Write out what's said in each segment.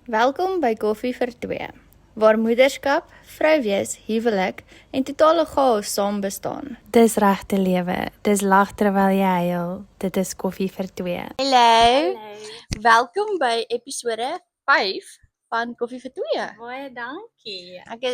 Welkom by Koffie vir Twee, waar moederskap, vrouwees, huwelik en totale chaos saam bestaan. Dis regte lewe, dis lag terwyl jy huil, dit is koffie vir twee. Hallo. Welkom by episode 5 van Koffie vir Twee. Baie dankie. Ek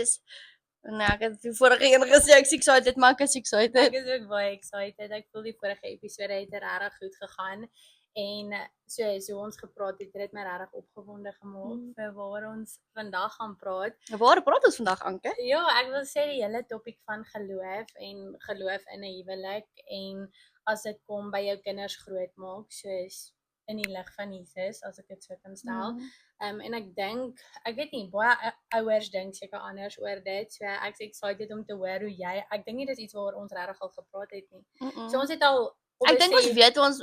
het die vorige een gesê ek's excited, maar ek is excited. Ek is ook baie excited, ek voel die vorige episode het regtig goed gegaan. En so ons gepraat het, het my regtig opgewonde gemaak vir waar ons vandag gaan praat. Waar praat ons vandag, Anke? Ja, ek wil sê die hele topik van geloof en geloof in 'n huwelik en as dit kom by jou kinders grootmaak, soos in die lig van Jesus, as ek dit so kan stel. En ek dink, ek weet nie, baie ouers dink seker anders oor dit, so ek's excited om te hoor hoe jy, ek dink nie dis iets waaroor ons regtig al gepraat het nie. So ons het al Ek dink ons weet ons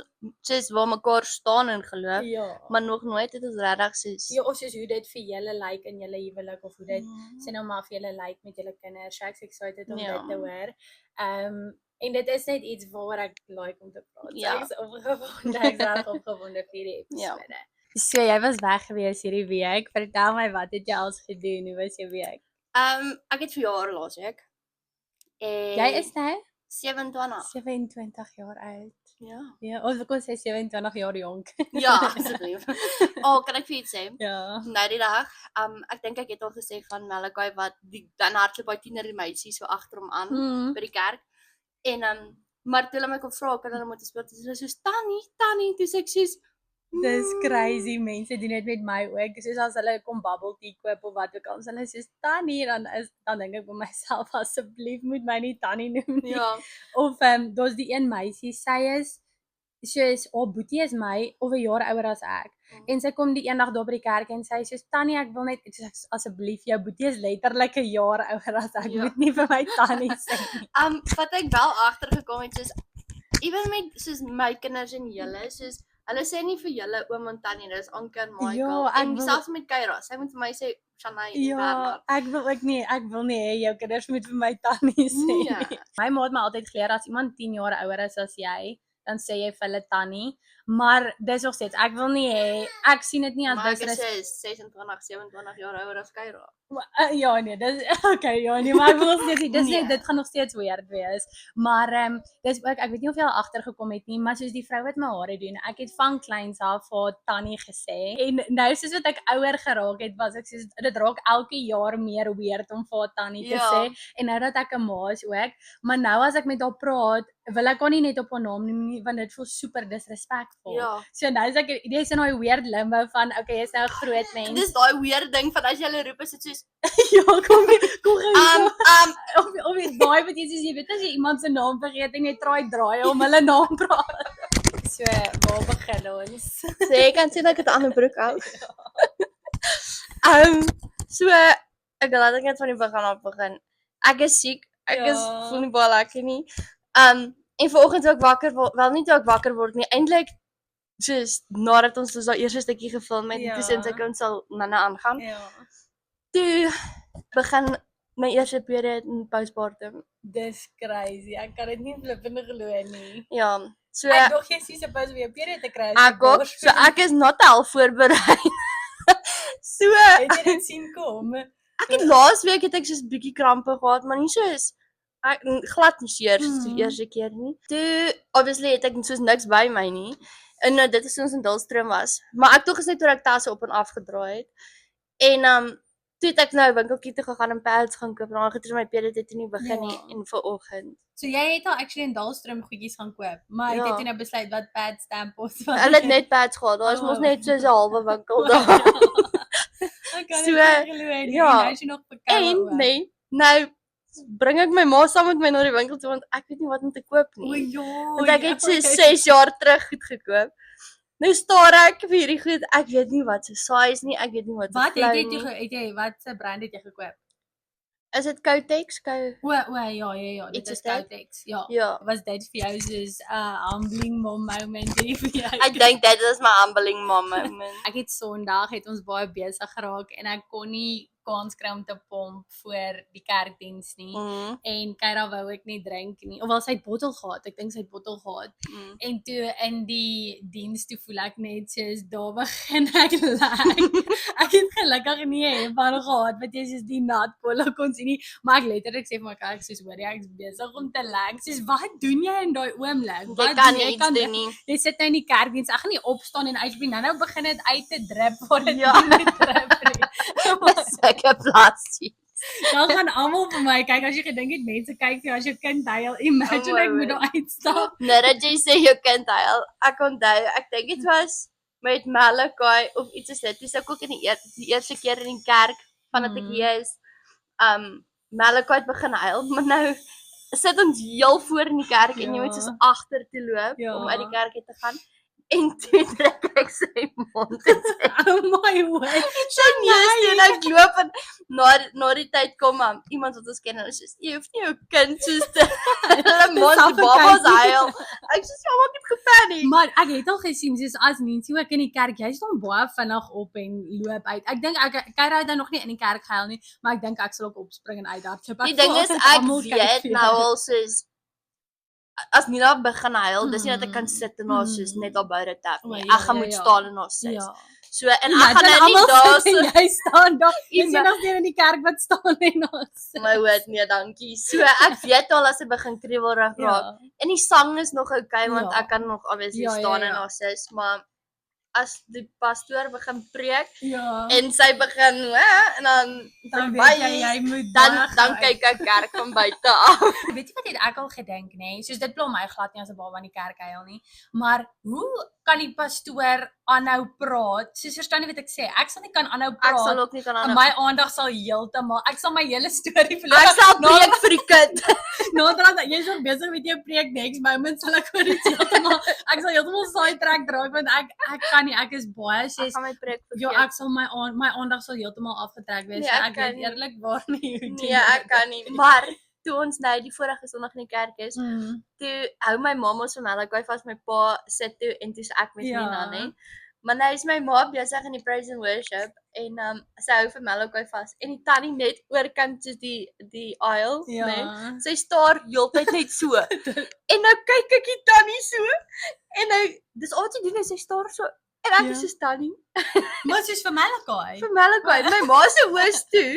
soos waar mekaar staan in geloof, ja, maar nog nooit het ons regtig soos ja, of soos hoe dit vir julle lyk in julle huwelik, of hoe dit sê nou maar vir julle lyk met julle kinders. So ek's excited om Ja. dit te hoor. En dit is net iets waaroor ek like om te praat. Ja. So ek is opgewonde, ek is reg opgewonde vir die Ja. episode. So jy was weg gewees hierdie week. Vertel my, wat het jy als gedoen? Hoe was jou week? Ek het verjaar laas week. En Jy is nou 27. 27 jaar oud. Ja. Ja, of ek kon sê 27 jaar jonk. Ja, asseblief. Kan ek vir iets sê? Ja. Nou die dag, ek dink ek het al gesê van Malachi wat dan hardloop by tiener meisie so agter hom aan by die kerk. En maar toe hulle my kom vra kan hulle moet speel, dis hulle soos Tannie, toe sê ek soos Dis crazy, mense doen dit met my ook. Soos as hulle kom bubble tea koop of wat ook al, hulle sê Tannie, dan dink ek vir myself, asseblief moet my nie Tannie noem nie. Ja. Of daar's die een meisie, sy is soos, boetie is my of 'n jaar ouer as ek. En sy kom die eendag daar by die kerk en sy sê Tannie, ek wil net, ek sê asseblief, jou boetie is letterlik 'n jaar ouer as ek. Ja. Moet nie vir my Tannie sê nie. Wat ek wel agtergekom het soos ewen met soos my kinders en julle, soos hulle sê nie vir julle oom en tannie, dis Anke en Michael. Ja, ek en wil- selfs met Kyra, sy moet vir my sê Shanay en Ja, Bernard. ek wil nie hê jou kinders moet vir my Tannie sê Ja. nie. My ma het my altyd geleer, as iemand 10 jaar ouer is as jy, dan sê jy vir hulle Tannie, maar dis nog steeds, ek wil nie hê, ek sien dit nie as Maar ek dis sê 26, 27 jaar ouer as Kyra. ja nee, dis okay, ja nee, maar ek wil nog steeds nie, dis Nee. net, dit gaan nog steeds weird wees. Maar dis ook, ek weet nie of jy al agtergekom het nie, maar soos die vrou wat my hare doen, ek het van kleins af vir Tannie gesê. En nou soos wat ek ouer geraak het, was ek soos dit raak elke jaar meer weird om vir Tannie te Ja. sê. En nou dat ek 'n ma is ook, maar nou as ek met haar praat, wil ek haar nie net op haar naam noem nie, want dit voel super disrespectful. Ja. So nou is ek jy's in daai weird limbo van okay, jy's nou 'n groot mens. Dis daai weird ding van as jy hulle roep is dit soos ja, kom gou. um Of is daai wat jy soos jy weet as jy iemand se naam vergeet en jy draai om hulle naam praat. So, waar begin ons? sê jy kan sien ek het 'n ander broek aan. So ek laat ek net van die begin af begin. Ek is siek. Ek is Ja. voel nie baie lekker nie. En vanoggend toe ek wakker word, wel nie toe ek wakker word nie, eintlik soos nadat ons daai eerste stukkie gefilm het, Ja. toe sê ons sal nou aangaan. Ja. Toe begin my eerste period in postpartum. Dis crazy. Ek kan dit nie flippende glo nie. Ja. So Ek dog jy sê supposed weer period te kry. ek ook, so ek is not al voorberei. So het jy dit sien kom? ek het laas week het ek soos bietjie krampe gehad, maar nie soos ek glad nie seer soos die eerste keer nie. Toe obviously het ek soos niks by my nie. En nou dit is toe ons in Dullstroom was. Maar ek tog is net toe ek tasse op en af gedraai het. En toe het ek nou winkeltjie toe gegaan en pads gaan koop. Nou het my period het nie begin nie Ja. en vanoggend. So jy het al actually in Dullstroom goedjies gaan koop, maar Ja. het jy nou besluit wat pad stampos van? Hulle het net pads gehad. Daar is Oh. mos net soos 'n halwe winkel daar. Ek kan So, dit nie glo nie. ja. Nou is jy nog bekoue En ook. nee, nou bring ek my ma saam met my na die winkel toe want ek weet nie wat om te koop O nie. ja. Want ek het so 6 jaar terug goed gekoop. Nou staar ek vir hierdie goed. Ek weet nie wat se size nie. Ek weet nie wat se Wat het klou jy nie. toe wat se brand het jy gekoop? Is dit Kotex? O ja, dit Iets is is dit? Kotex. Ja. Ja. Was dit vir jou soos 'n humbling moment hier vir jou? Ek dink dit is my humbling mom moment. Ek het Sondag het ons baie besig geraak en ek kon nie kans kry om te pomp voor die kerkdiens nie. En Kyra wou ek nie drink nie. Ofwel sy het bottel gehad. Ek dink sy het bottel gehad. En toe in die diens toe voel ek net soos daar begin ek lag. Ek het gelukkig nie 'n hemp gehad wat jy soos die nat kolle kon sien nie, maar ek letterlik sê vir my kyk soos hoor ek is besig om te lag. Soos wat doen jy in daai oomblik? Jy kan nie iets doen nie. Jy sit nou in die kerkdiens. Ek gaan nie opstaan en uitbring. Nou begin dit uit te drip voor dit Ja. nie drip nie. Sulke plasties. Dan gaan almal vir my kyk as jy gedink het mense kyk vir jou as jou kind huil. Imagine my ek moet word. daar uitstap. Nou dat jy sê jou kind huil, ek onthou, ek dink dit was met Malachi of iets soos dit. Dis ek ook in die eerste keer in die kerk vandat ek hier is. Malachi het begin huil, maar nou sit ons heel voor in die kerk en jy moet soos agter toe loop om uit die kerk uit te gaan. En toe trek ek sy mond en sê, Oh my word. sy neus toe en ek loop en na die tyd kom iemand wat ons ken en sy sê, jy hoef nie jou kind soos te hulle mond babas huil. Ek sê, ja, maar ek het gepaniek. Maar ek het al gesien soos as Nancy ook in die kerk, jy staan baie vinnig op en loop uit. Ek dink Kyra het dan nog nie in die kerk gehuil nie, maar ek dink ek sal ook opspring en uithardloop. Die ding is ek weet nou al soos as Nina begin huil, dis nie dat ek kan sit en haar soos net daar by dit tap nie. Ek gaan moet staan en haar sit. So en ek gaan nou nie daar so jy staan daar. Jy sien nog nie in die kerk wat staan en ons. My woord, nee, dankie. So ek weet al as hy begin kriewelrig raak. En die sang is nog okay want ek kan nog obviously staan en haar sis, maar as die pastoor begin preek en sy begin en dan weet jy moet dan kyk ek kerk van buite af. Weet jy wat het ek al gedink, nê? Soos dit pla my glad nie as 'n baba in die kerk huil nie. Maar hoe kan die pastoor aanhou praat? Soos verstaan jy wat ek sê? Ek sal nie kan aanhou praat. Ek sal ook nie kan aanhou. My aandag sal heeltemal. Ek sal my hele storie verloor. Ek sal preek vir die kind. Nadat jy is nog besig met jou preek, next moment sal ek oor dit heeltemal. Ek sal heeltemal saai trek draai want ek kan nie. Ek is baie sê. Ek gaan my preek vir. Ja, ek sal my aandag sal heeltemal afgetrek wees. Nee, ek weet eerlikwaar nie hoe Nee, ek kan nie. Maar toe ons nou die vorige Sondag in die kerk is, toe hou my ma ons vir Malachi vas, my pa sit toe en toe's ek met Nina, nê. Maar nou is my ma besig in die praise and worship en sy hou vir Malachi vas en die tannie net oorkant soos die aisle, nê. Sy staar heeltyd net so. En nou kyk ek die tannie so en nou dis al wat sy doen is sy staar so en ek is so tannie. Maar soos vir Malachi. Vir Malachi, my ma se oë toe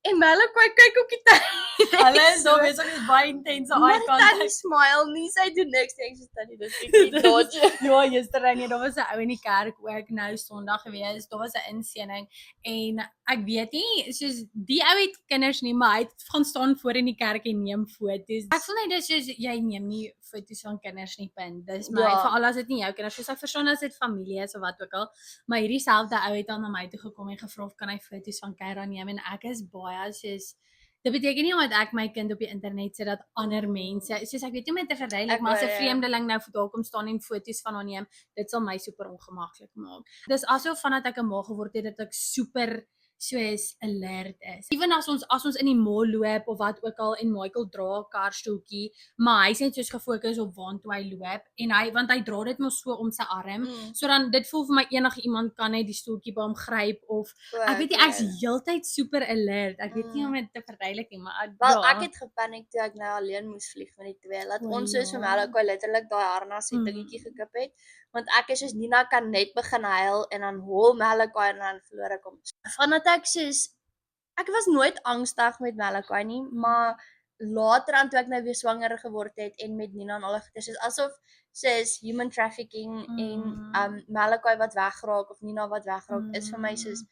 en Malachi kyk ook die tannie. Hulle is so besig met baie intense eye contact. Maar tannie smile nie, sy doen niks nie, ek sê tannie, dis nie dodge. Ja, yesterday, daar was 'n ou in die kerk ook nou Sondag gewees. Daar was 'n inseening en ek weet nie, soos die ou het kinders nie, maar hy het gaan staan voor in die kerk en neem foto's. Ek voel net dis soos jy neem nie foto's van kinders nie, punt. Dis my veral as dit nie jou kinders soos ek verstaan as dit familie is of wat ook al. Maar hierdie selfde ou het dan na my toe gekom en gevra of kan hy foto's van Kyra neem en ek is baie soos dit beteken nie omdat ek my kind op die internet sit dat ander mense, soos ek weet nie om te verduidelik, maar as 'n vreemdeling nou vir daar kom staan en foto's van haar neem, dit sal my super ongemaklik maak. Dis asof vandat ek 'n ma geword het dat ek super soos alert is. Ewen as ons in die mall loop of wat ook al en Michael dra 'n karstoeltjie, maar hy's net soos gefokus op waartoe hy loop en want hy dra dit mos so om sy arm. So dan dit voel vir my enige iemand kan net die stoeltjie by hom gryp of ek weet nie ek's heeltyd super alert. Ek weet nie om dit te verduidelik nie, maar ek het gepaniek toe ek nou alleen moes vlieg met die twee. Laat ons soos vir Malachi letterlik daai harnas en dingetjie gekip het. Want ek is soos Nina kan net begin huil en dan hol Malachi en dan verloor ek hom. Vandat ek was nooit angstig met Malachi nie, maar later aan toe ek nou weer swanger geword het en met Nina en al dit is asof soos human trafficking en Malachi wat wegraak of Nina wat wegraak is vir my soos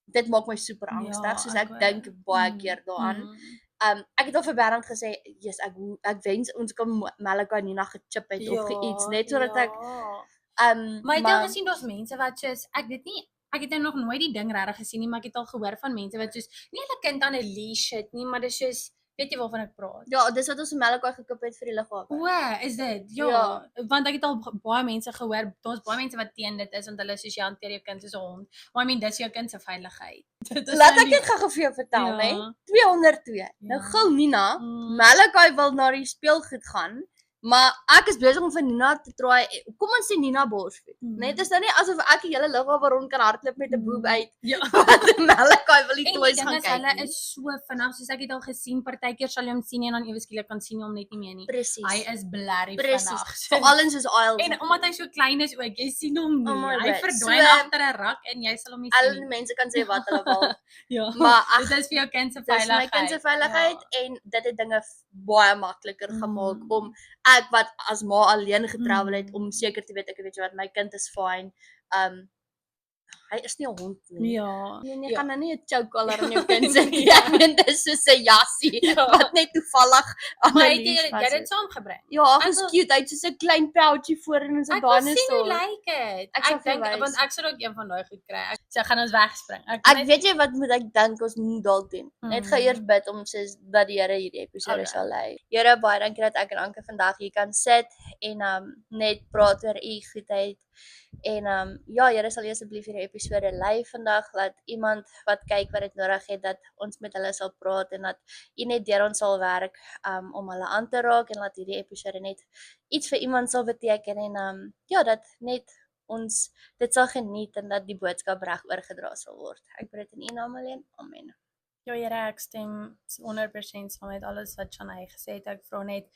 dit maak my super angstig, soos ek dink baie keer daaraan. Ek het al vir Bernd gesê, yes, ek wens ons kan Malachi en Nina gechip het of iets, net sodat ek maar jy het al gesien daar's mense wat soos ek weet nie ek het nog nooit die ding regtig gesien nie, maar ek het al gehoor van mense wat soos nie hulle kind aan 'n leash het nie, maar dis soos weet jy waarvan ek praat? Ja, dis wat ons Malachi gekip het vir die lughawe. O, is dit? Ja, want ek het al baie mense gehoor, daar's baie mense wat teen dit is want hulle soos jy hanteer jou kind soos 'n hond. Maar I mean, dis jou kind se veiligheid. Laat ek dit gou vir jou vertel, né? 202. Nou gou Nina, Malachi wil na die speelgoed gaan Maar ek is besig om vir Nina te try. Kom ons sê Nina borsvoed. Net is nou nie asof ek die hele lughawe rond kan hardloop met 'n boob uit. Ja. Wat 'n Malakai wil die En die toys ding gaan is, kyk. hulle nie. is so vinnig, soos ek het al gesien, partykeer sal jy hom sien en dan ewe skielik kan sien jy hom net nie meer nie. Presies. Hy is blerry Presies. vinnig. Veral in soos aisles. En omdat hy so klein is ook, jy sien hom nie. Oh my Hy word. verdwyn So, agter 'n rak en jy sal hom nie Al sien die nie. mense kan sê wat hulle wil. Ja. Maar ag, Dit is vir jou kind se dis my veiligheid. kind se veiligheid en dit het dinge baie makliker gemaak om ek wat as ma alleen getravel het om seker te weet ek weet jy wat my kind is fine. Hy is nie 'n hond nie. Ja. Nee, jy Ja. gaan nou nie 'n choke collar aan jou kind sit nie. Ek meen dis soos 'n jassie Ja. wat net toevallig aan Maar 'n het jy leash dit saamgebring? Ja, ag, Ek is wil- cute. Hy het soos 'n klein pouchie voor en so 'n Ek wil sien hoe dinosaur. lyk dit. Ek sal Ek dink verwys. want ek sal ook een van daai goed kry. Ek sê gaan ons wegspring. Ek weet jy wat moet ek dink ons moet dalk doen. Net gaan Mm. eers bid om soos dat die Here hierdie episode Okay. sal lei. Here, baie dankie dat ek en Anke vandag hier kan sit en net praat oor u goedheid. En ja, Here sal asseblief hierdie episode lei vandag dat iemand wat kyk wat dit nodig het dat ons met hulle sal praat en dat u net deur ons sal werk om hulle aan te raak en dat hierdie episode net iets vir iemand sal beteken en ja, dat net ons dit sal geniet en dat die boodskap reg oorgedra sal word. Ek bid dit in U naam alleen. Amen. Ja, Here, ek stem 100% saam met alles wat Shanay gesê het. Ek vra net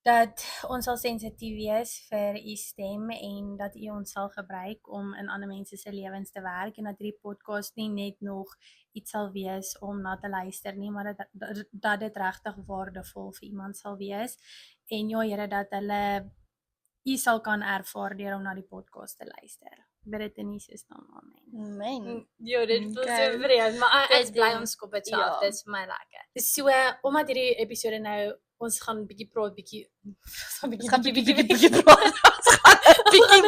dat ons sal sensitief wees vir u stem en dat u ons sal gebruik om in ander mense se lewens te werk en dat hierdie podcast nie net nog iets sal wees om na te luister nie, maar dat dit regtig waardevol vir iemand sal wees. En ja, Here, dat hulle u sal kan ervaar deur om na die podcast te luister. Ek bid dit in Jesus naam. Amen. Amen. Ja, dit voel so vreemd, maar ek is Dit bly doen. ons skop dit Ja. af. Dit is vir my lekker. So, omdat hierdie episode nou ons gaan bietjie praat, bietjie Ons gaan bietjie praat.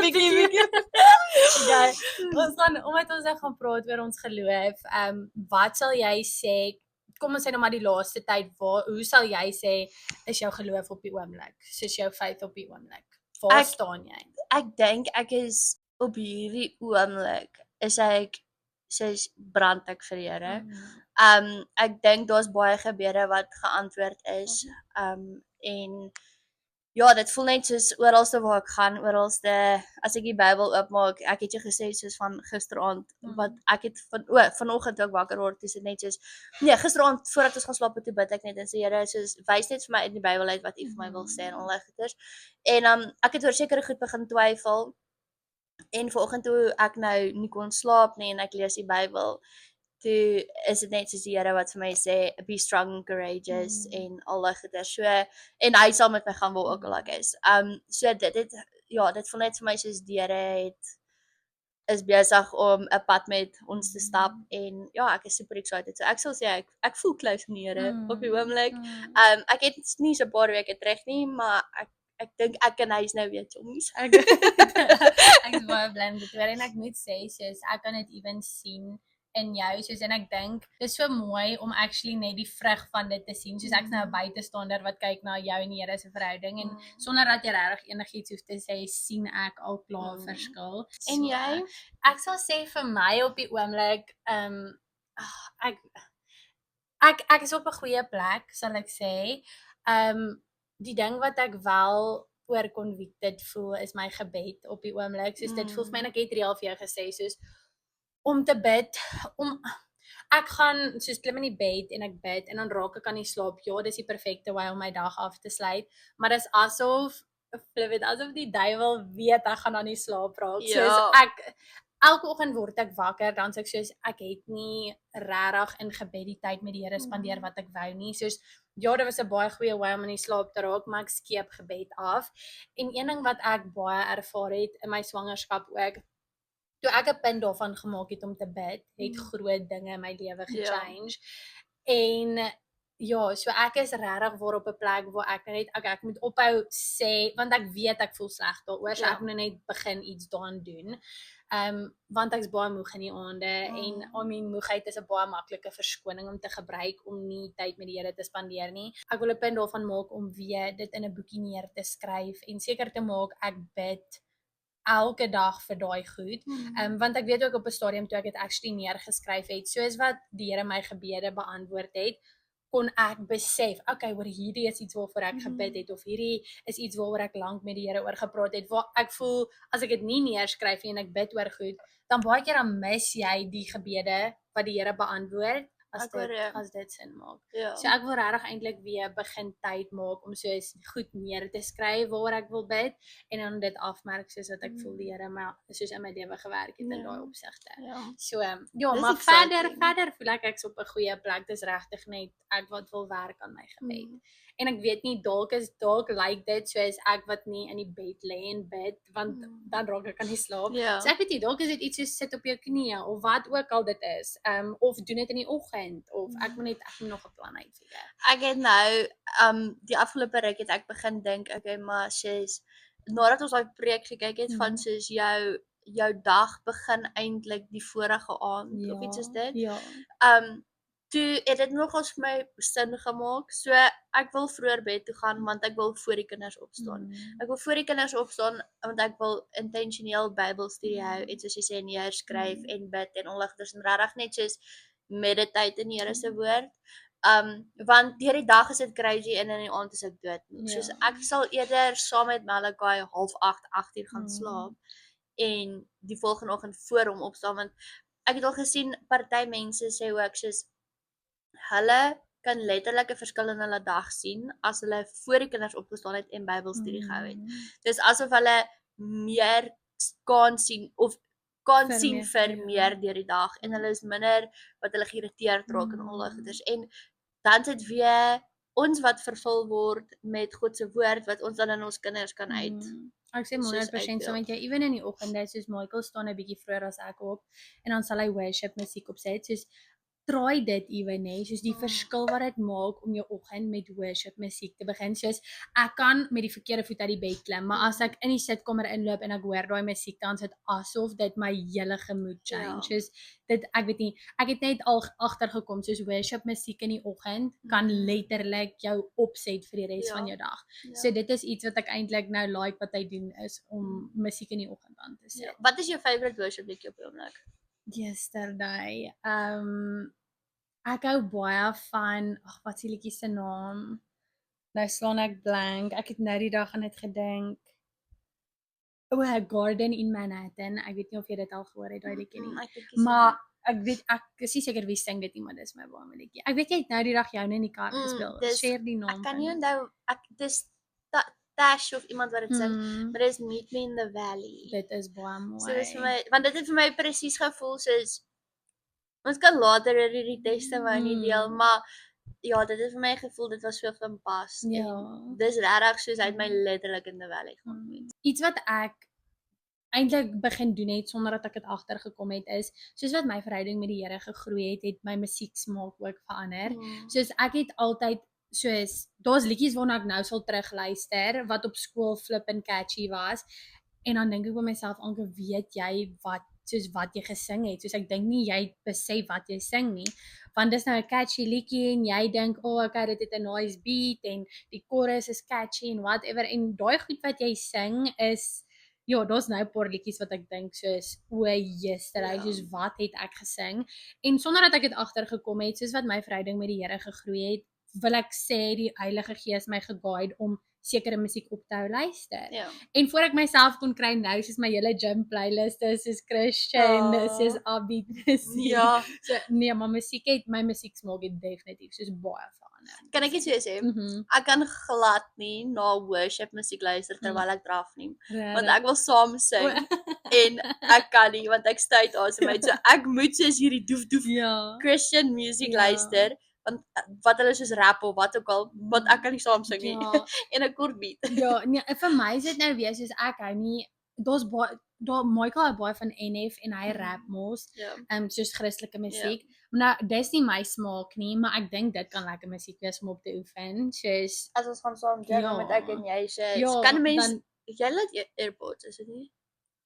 Bietjie. Ja, ons gaan omdat ons nou gaan praat oor ons geloof. Wat sal jy sê? Kom ons sê nou maar die laaste tyd, hoe sal jy sê is jou geloof op die oomblik? Soos jou faith op die oomblik. Waar staan jy? Ek dink ek is op hierdie oomblik is ek soos brand ek vir die Here. Ek dink daar's baie gebede wat geantwoord is. En ja, dit voel net soos oralste waar ek gaan, oralste as ek die Bybel oopmaak, ek het jou gesê soos van gisteraand wat ek het vanoggend ook wakker word, dis dit net soos nee, gisteraand voordat ons gaan slaap het, toe bid ek net en sê Here, soos wys net vir my in die Bybel uit wat U vir my wil sê en al daai goeters. En ek het oor sekere goed begin twyfel. En vanoggend toe ek nou nie kon slaap nie en ek lees die Bybel, toe is dit net soos die Here wat vir my sê be strong and courageous en al daai goeie so en hy sal met my gaan waar ook al ek is. So dit voel net vir my soos die Here is besig om 'n pad met ons te stap en ja, ek is super excited. So ek sal sê ek voel close aan die Here op die oomblik. Ek het nie so 'n paar weke terug nie, maar ek dink ek en hy is nou weer chommies. Ek is baie bly om dit te hoor en ek moet sê soos ek kan dit ewen sien in jou soos en ek dink dis so mooi om actually net die vrug van dit te sien soos ek's nou 'n buitestander wat kyk na jou en die Here se verhouding en sonder dat jy regtig enigiets hoef te sê sien ek al klaar verskil. En jy? Ek sal sê vir my op die oomblik ek is op 'n goeie plek sal ek sê. Die ding wat ek wel oor convicted voel is my gebed op die oomblik. Soos dit voel vir my en ek het reël vir jou gesê soos om te bid, ek gaan soos klim in die bed en ek bid en dan raak ek aan die slaap. Ja, dis die perfekte way om my dag af te sluit, maar dis asof die duiwel weet ek gaan aan die slaap raak. Ja. Soos elke oggend word ek wakker, dan sê ek soos ek het nie regtig in gebed die tyd met die Here spandeer wat ek wou nie. Soos ja, dit was 'n baie goeie way om in die slaap te raak, maar ek skeep gebed af. En een ding wat ek baie ervaar het in my swangerskap ook, toe ek 'n punt daarvan gemaak het om te bid, het groot dinge in my lewe gechange. En ja, so ek is regtig waar op 'n plek waar ek net ek moet ophou sê want ek weet ek voel sleg daaroor, so ek moet net begin iets daaraan doen. Want ek's baie moeg in die aande en moegheid is 'n baie maklike verskoning om te gebruik om nie tyd met die Here te spandeer nie. Ek wil 'n punt daarvan maak om weer dit in 'n boekie neer te skryf en seker te maak ek bid elke dag vir daai goed. Want ek weet ook op 'n stadium toe ek dit actually neergeskryf het, soos wat die Here my gebede beantwoord het, kon ek besef, okay, hoor hierdie is iets waarvoor ek gebid het of hierdie is iets waaroor ek lank met die Here oor gepraat het. Waar ek voel as ek dit nie neerskryf nie en ek bid oor goed, dan baie keer dan mis jy die gebede wat die Here beantwoord as dit sin maak. Ja. So ek wil regtig eintlik weer begin tyd maak om soos goed neer te skryf waaroor ek wil bid en dan dit afmerk soos wat ek voel die Here my soos in my lewe gewerk het in daai opsigte. Ja. So ja, Dis maar exciting. verder voel ek's op 'n goeie plek. Dis regtig net ek wat wil werk aan my gebed. En ek weet nie dalk lyk dit soos ek wat nie in die bed lê en bid want dan raak ek aan die slaap. Ja. So ek weet nie dalk is dit iets soos sit op jou knieë of wat ook al dit is. Of doen dit in die oggend of ek moet nog 'n plan uitfigure. Ek het nou die afgelope ruk het ek begin dink, okay, maar sies nadat ons daai preek gekyk het van soos jou dag begin eintlik die vorige aand of iets soos dit. Ja. Toe het dit nogals vir my sin gemaak. So ek wil vroeër bed toe gaan want ek wil voor die kinders opstaan. Ek wil voor die kinders opstaan want ek wil intentioneel Bybelstudie hou, iets soos jy sê neerskryf en bid en onligters en regtig net soos meditate in die Here se woord. Want deur die dag is dit crazy en in die aand is ek doodmoeg. Ja. Soos ek sal eerder saam met Malachi 7:30, 8:00 gaan slaap en die volgende oggend voor hom opstaan want ek het al gesien party mense sê ook soos hulle kan letterlik 'n verskil in hulle dag sien as hulle voor die kinders opgestaan het en Bybelstudie gehou het. Dis asof hulle meer kan sien of kan sien vir meer deur die dag en hulle is minder wat hulle geïrriteerd raak en al daai goeders. En dan sit weer ons wat vervul word met God se woord wat ons dan in ons kinders kan uit. Ek sê 100% so met jou, even in die oggende, soos Michael staan 'n bietjie vroeër as ek op en dan sal hy worship musiek opset, soos try dit ewen nê, soos die verskil wat dit maak om jou oggend met worship musiek te begin. Soos ek kan met die verkeerde voet uit die bed klim, maar as ek in die sitkamer inloop en ek hoor daai musiek dan sit asof dit my hele gemoed change. Soos dit ek weet nie, ek het net al agtergekom soos worship musiek in die oggend kan letterlik jou opset vir die res van jou dag. So dit is iets wat ek eintlik nou like wat hy doen is om musiek in die oggend aan te sit. Wat is jou favourite worship liedjie op die oomblik? Yesterday. Ek hou baie van, wat is die liedjie se naam? Nou slaan ek blank. Ek het nou die dag aan dit gedink. A Garden in Manhattan. Ek weet nie of jy dit al gehoor het, daai liedjie nie. Maar ek weet ek is nie seker wie sing dit nie, maar dis my baie liedjie. Ek weet jy het nou die dag joune in die kar gespeel. Share die naam. Ek kan nie onthou dis Tash of iemand wat dit sing, maar dis Meet Me in the Valley. Dit is baie mooi. So dis vir my, want dit het vir my presies gevoel soos ons kan later hierdie testimony deel, maar ja, dit het vir my gevoel dit was so van pas. En dis regtig soos uit my letterlik in the valley gaan. Iets wat ek eintlik begin doen het sonder dat ek dit agtergekom het is soos wat my verhouding met die Here gegroei het my musieksmaak ook verander. Soos ek het altyd soos daar's liedjies waarna ek nou sal terugluister wat op skool flip en catchy was en dan dink ek by myself Anke, weet jy wat jy gesing het? Soos ek dink nie jy besef wat jy sing nie, want dis nou 'n catchy liedjie en jy dink okay, dit het 'n nice beat en die chorus is catchy en whatever en daai goed wat jy sing is ja, daar's nou 'n paar liedjies wat ek dink soos yesterday, soos wat het ek gesing en sonder dat ek dit agtergekom het, soos wat my verhouding met die Here gegroei het, wil ek sê die Heilige Gees my geguide om sekere musiek op te hou luister. En voor ek myself kon kry nou, soos my hele gym playlist is soos Christian, soos upbeat musiek. So nee, maar my musieksmaak het definitief soos baie verander. Kan ek iets vir jou sê? Ek kan glad nie na worship musiek luister terwyl ek draf nie, want ek wil saam sing en ek kan nie want ek stuit asem uit. So ek moet soos hierdie doef Christian music luister. Want wat hulle soos rap of wat ook al, want ek kan nie saam sing nie. En 'n kort beat. Ja, nee, vir my is dit nou weer soos ek hou nie, daar's daar Michael hou baie van NF en hy rap mos, soos Christelike musiek. Nou, dis nie my smaak nie, maar ek dink dit kan lekker musiek wees om op te oefen. Soos as ons gaan saam jam met ek en jy sê, kan 'n mens jy laat AirPods, is dit nie?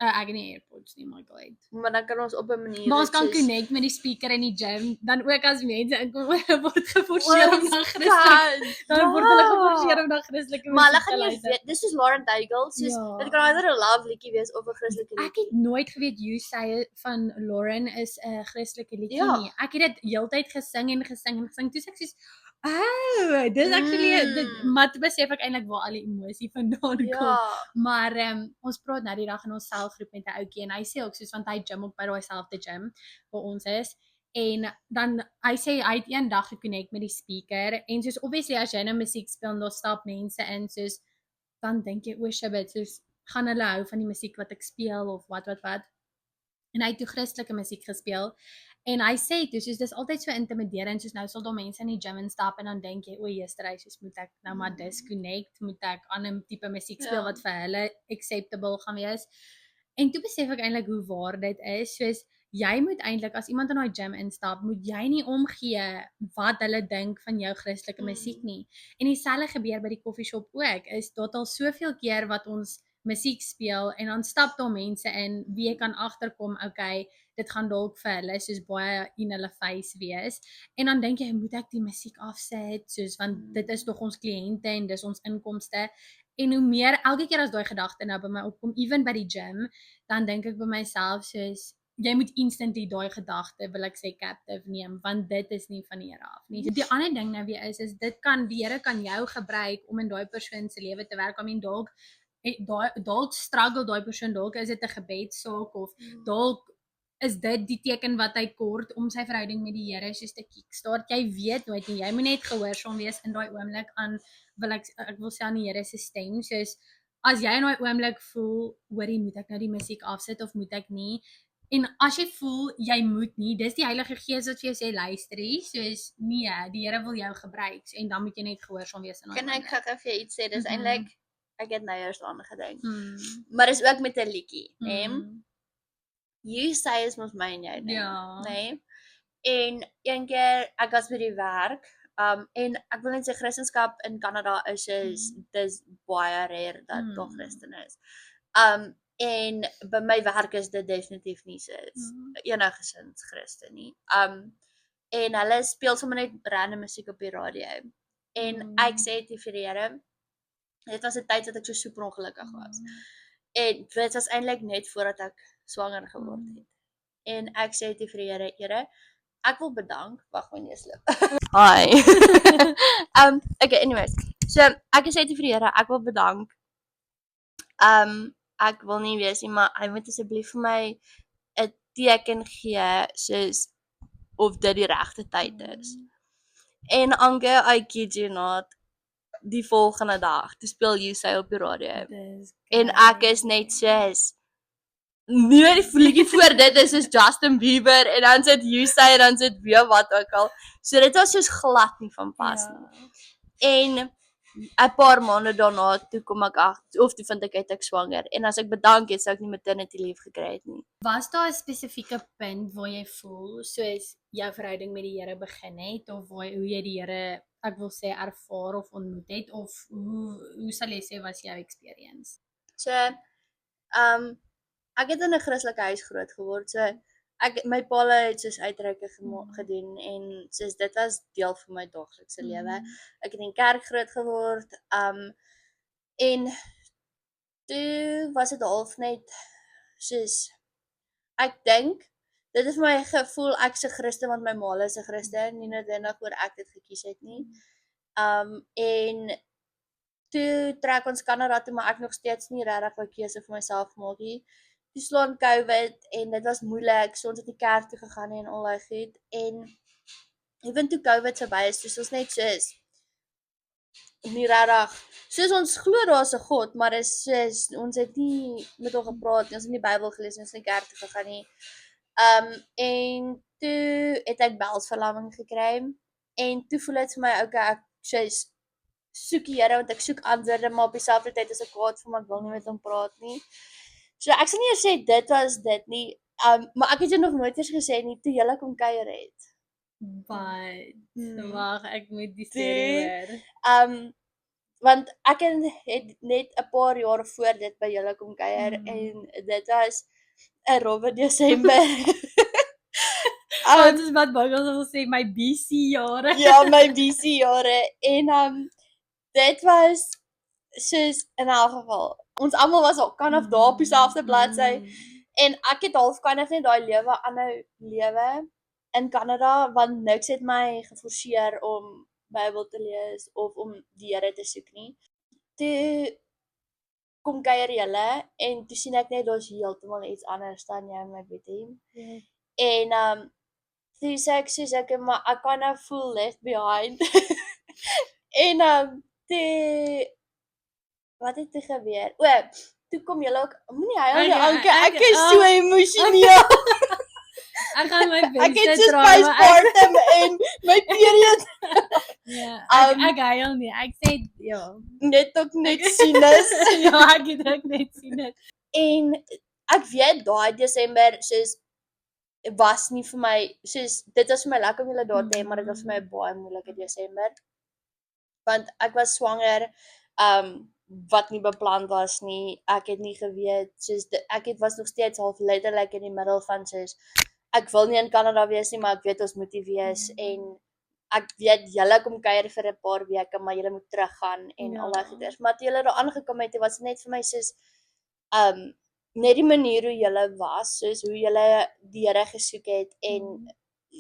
Ek het nie AirPods nie, Michael het. Maar dan kan ons op 'n manier maar ons kan connect met die speaker in die gym, dan ook as mense inkom word geforseer om na Christelike, dan word hulle geforseer om na Christelike musiek maar hulle gaan nie weet, dis soos Lauren Daigle, soos dit kan either 'n love liedjie wees of 'n Christelike liedjie. Ek het nooit geweet You Say van Lauren is 'n Christelike liedjie nie. Ek het dit heeltyd gesing en gesing, toe sê ek soos Oh, dis actually Mm. maar toe besef ek eintlik waar al die emosie vandaan kom. Ja. Maar ons praat nou die dag in ons selgroep met 'n ouetjie en hy sê ook soos want hy gym ook by daai selfde gym waar ons is. En dan hy sê hy het eendag geconnect met die speaker en soos obviously as jy nou musiek speel en daar stap mense in soos dan dink jy o shit soos gaan hulle hou van die musiek wat ek speel of wat. En hy het toe Christelike musiek gespeel en hy sê toe soos dis altyd so intimiderend soos nou sal daar mense in die gym instap en dan dink jy o yesterday soos moet ek nou maar disconnect, moet ek ander tipe musiek speel wat vir hulle acceptable gaan wees. En toe besef ek eintlik hoe waar dit is, soos jy moet eintlik as iemand in daai gym instap, moet jy nie omgee wat hulle dink van jou Christelike musiek nie. En dieselfde gebeur by die koffieshop ook, is dit al soveel keer wat ons musiek speel en dan stap daar mense in wie jy kan agterkom, okay, dit gaan dalk vir hulle soos baie in hulle face wees. En dan dink jy, moet ek die musiek afsit, soos want dit is tog ons kliënte en dis ons inkomste. En hoe meer elke keer as daai gedagte nou by my opkom, even by die gym, dan dink ek by myself soos jy moet instantly daai gedagte wil ek sê captive neem want dit is nie van die Here af nie. Die ander ding nou weer is dit kan die Here kan jou gebruik om in daai persoon se lewe te werk. I mean dalk struggle daai persoon, dalk is dit 'n gebedssaak of dalk is dit die teken wat hy kort om sy verhouding met die Here soos te kickstart. Jy weet nooit nie. Jy moet net gehoorsaam wees in daai oomblik aan ek wil sê aan die Here se stem. Soos as jy in daai oomblik voel, hoorie, moet ek nou die musiek afsit of moet ek nie? En as jy voel jy moet nie, dis die Heilige Gees wat vir jou sê luister hier, soos nee, die Here wil jou gebruik en dan moet jy net gehoorsaam wees in daai Kan ek gou vir jou iets sê? Dis eintlik ek het nou eers daaraan gedink. Maar dis ook met 'n liedjie, né? You say is mos my en jou, né? En een keer ek was by die werk, en ek wil net sê Christendom in Kanada is dis baie rare dat daar Christen is. En by my werk is dit definitief nie soos enigsins Christen nie. En hulle speel sommer net random musiek op die radio. En ek sê dit vir die Here, dit was 'n tyd wat ek so super ongelukkig was. En dit was eintlik net voordat ek swanger geword het. En ek sê dit vir die Here, Here, ek wil bedank, wag my neus loop. Hi. Okay, anyways. So ek sê dit vir die Here, ek wil bedank. Ek wil nie wees nie, maar hy moet asseblief vir my 'n teken gee soos of dit die regte tyd is. En Anke, I kid you not, die volgende dag, toe speel You Say op die radio. En ek is net soos nee, die liedjie voor dit is soos Justin Bieber en dan sit You Say en dan sit weer wat ook al. So dit was soos glad nie van pas nie. En 'n paar maande daarna toe kom ek of toe vind ek uit ek swanger en as ek bedank het, sou ek nie maternity leave gekry het nie. Was daar 'n spesifieke punt waar jy voel soos jou verhouding met die Here begin het of hoe jy die Here, ek wil sê ervaar of ontmoet het of hoe sal jy sê was jou experience? So ek het in 'n Christelike huis groot geword. So my pa het soos uitreike gedoen en soos dit was deel van my daaglikse lewe. Ek het in kerk groot geword. En toe was dit half net soos ek dink dit is my gevoel ek's 'n Christen want my ma is 'n Christen, nie noodwendig oor ek dit gekies het nie. En toe trek ons Kanada toe, maar ek nog steeds nie regtig 'n keuse vir myself maak nie. Toe slaan COVID en dit was moeilik, so ons het nie kerk toe gegaan nie en al daai goed. En ewen toe COVID verby is, soos ons net soos nie regtig, soos ons glo daar's 'n God, maar is soos ons het nie met hom gepraat nie, ons het nie die Bybel gelees nie, ons het nie kerk toe gegaan nie. En toe het ek belsverlamming gekry en toe voel dit vir my okay, ek soos soek die Here want ek soek antwoorde, maar op dieselfde tyd is ek kwaad vir hom, ek wil nie met hom praat nie. So ek sal nie sê dit was dit nie, maar ek het jou nog nooit eens gesê nie toe jy kom kuier het. Wag, ek moet die storie hoor. Want ek het net 'n paar jaar voor dit by julle kom kuier en dit was 'n rowwe Desember. Dit is wat Bogels wil sê, my BC jare. Ja, my BC jare. En dit was soos in elk geval. Ons almal was al kan of daar op dieselfde bladsy. En ek het half kan of net daai lewe aanhou lewe in Kanada want niks het my geforseer om Bybel te lees of om die Here te soek nie. Toe kom kuier julle en toe sien ek net daar's heeltemal iets anders dan jy en my Betty. Yes. En toe sê ek soos ek maar I kind of feel left behind. En toe wat het toe gebeur? Toe kom julle ook moenie huil nie Anke, ek is so emosioneel. Ek gaan my Ek beste het so try, maar postpartum en my period ja, Um, ek huil nie. Ek sê ja. net ook net sinus. Ja, ek het ook net sien dit. En ek weet daai Desember soos was nie vir my soos dit was vir my lekker om julle daar te hê, maar dit was vir my 'n baie moeilike Desember. Want ek was swanger, wat nie beplan was nie. Ek het nie geweet soos was nog steeds half letterlik in die middel van soos ek wil nie in Kanada wees nie, maar ek weet ons moet hier wees en ek weet julle kom kuier vir 'n paar weke, maar julle moet teruggaan en al daai goeders. Maar toe julle daar aangekom het, was dit net vir my soos net die manier hoe julle was, soos hoe julle die Here gesoek het en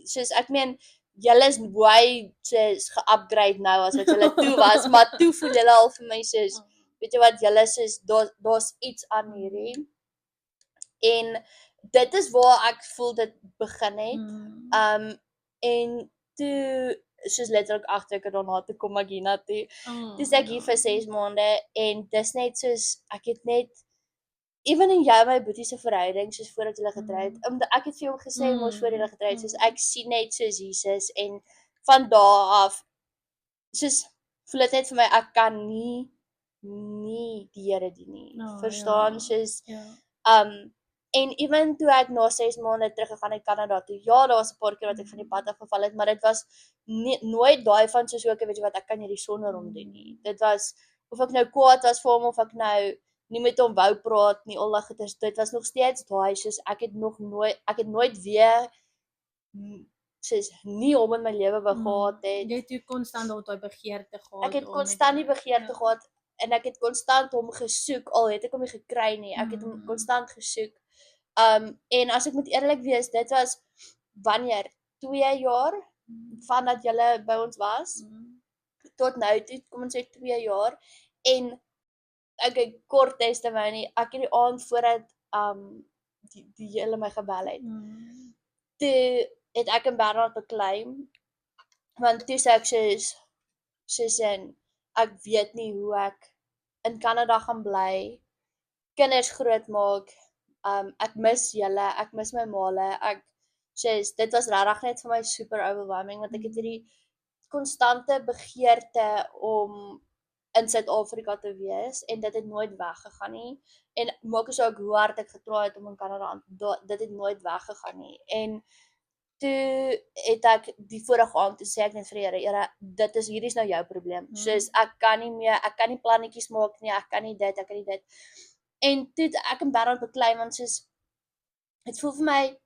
soos ek meen julle is way soos ge-upgrade nou as wat julle toe was, maar toe voel julle al vir my soos weet jy wat julle soos daar's iets aan hierdie. En dit is waar ek voel dit begin het. En toe soos letterlik 8 weke daarna toe kom ek hiernatoe. Dis ek hier vir 6 maande en dis net soos ek het net even in jou en my boetie se verhouding soos voordat hulle getroud het. Omdat ek het vir hom gesê mos voor hulle getroud soos ek sien net soos Jesus en van daar af soos voel dit net vir my ek kan nie die Here dien nie. Verstaan soos en even toe ek na 6 maande teruggegaan het Kanada toe, ja, daar was 'n paar keer wat ek van die pad af geval het, maar dit was nooit daai van soos ook weet jy wat ek kan hierdie sonder hom doen nie. Dit was of ek nou kwaad was vir hom of ek nou nie met hom wou praat nie, al daai goeters, dit was nog steeds daai soos ek het nooit weer soos nie hom in my lewe wou gehad het. Jy het toe konstant daai begeerte gehad. Ek het konstant die begeerte gehad en ek het konstant hom gesoek, al het ek hom nie gekry nie. Ek het hom konstant gesoek. En as ek moet eerlik wees, dit was wanneer 2 jaar vandat julle by ons was tot nou toe, kom ons sê 2 jaar en ek kort testimonie, ek het die aand voordat die hele my gebel het. Toe het ek en Bernard beklei want toe sê ek soos ek weet nie hoe ek in Kanada gaan bly, kinders grootmaak. Ek mis julle, ek mis my maale. Dit was regtig net vir my super overwhelming want ek het hierdie konstante begeerte om in Suid-Afrika te wees en dit het nooit weggegaan nie. En maak nie saak hoe hard ek getraai het om in Kanada aan dit het nooit weggegaan nie. En toe het ek die vorige aand toe sê ek net vir die Here, hierdie is nou jou probleem. Soos ek kan nie plannetjies maak nie, ek kan nie dit. En toe het ek en Bernard beklei want soos dit voel vir my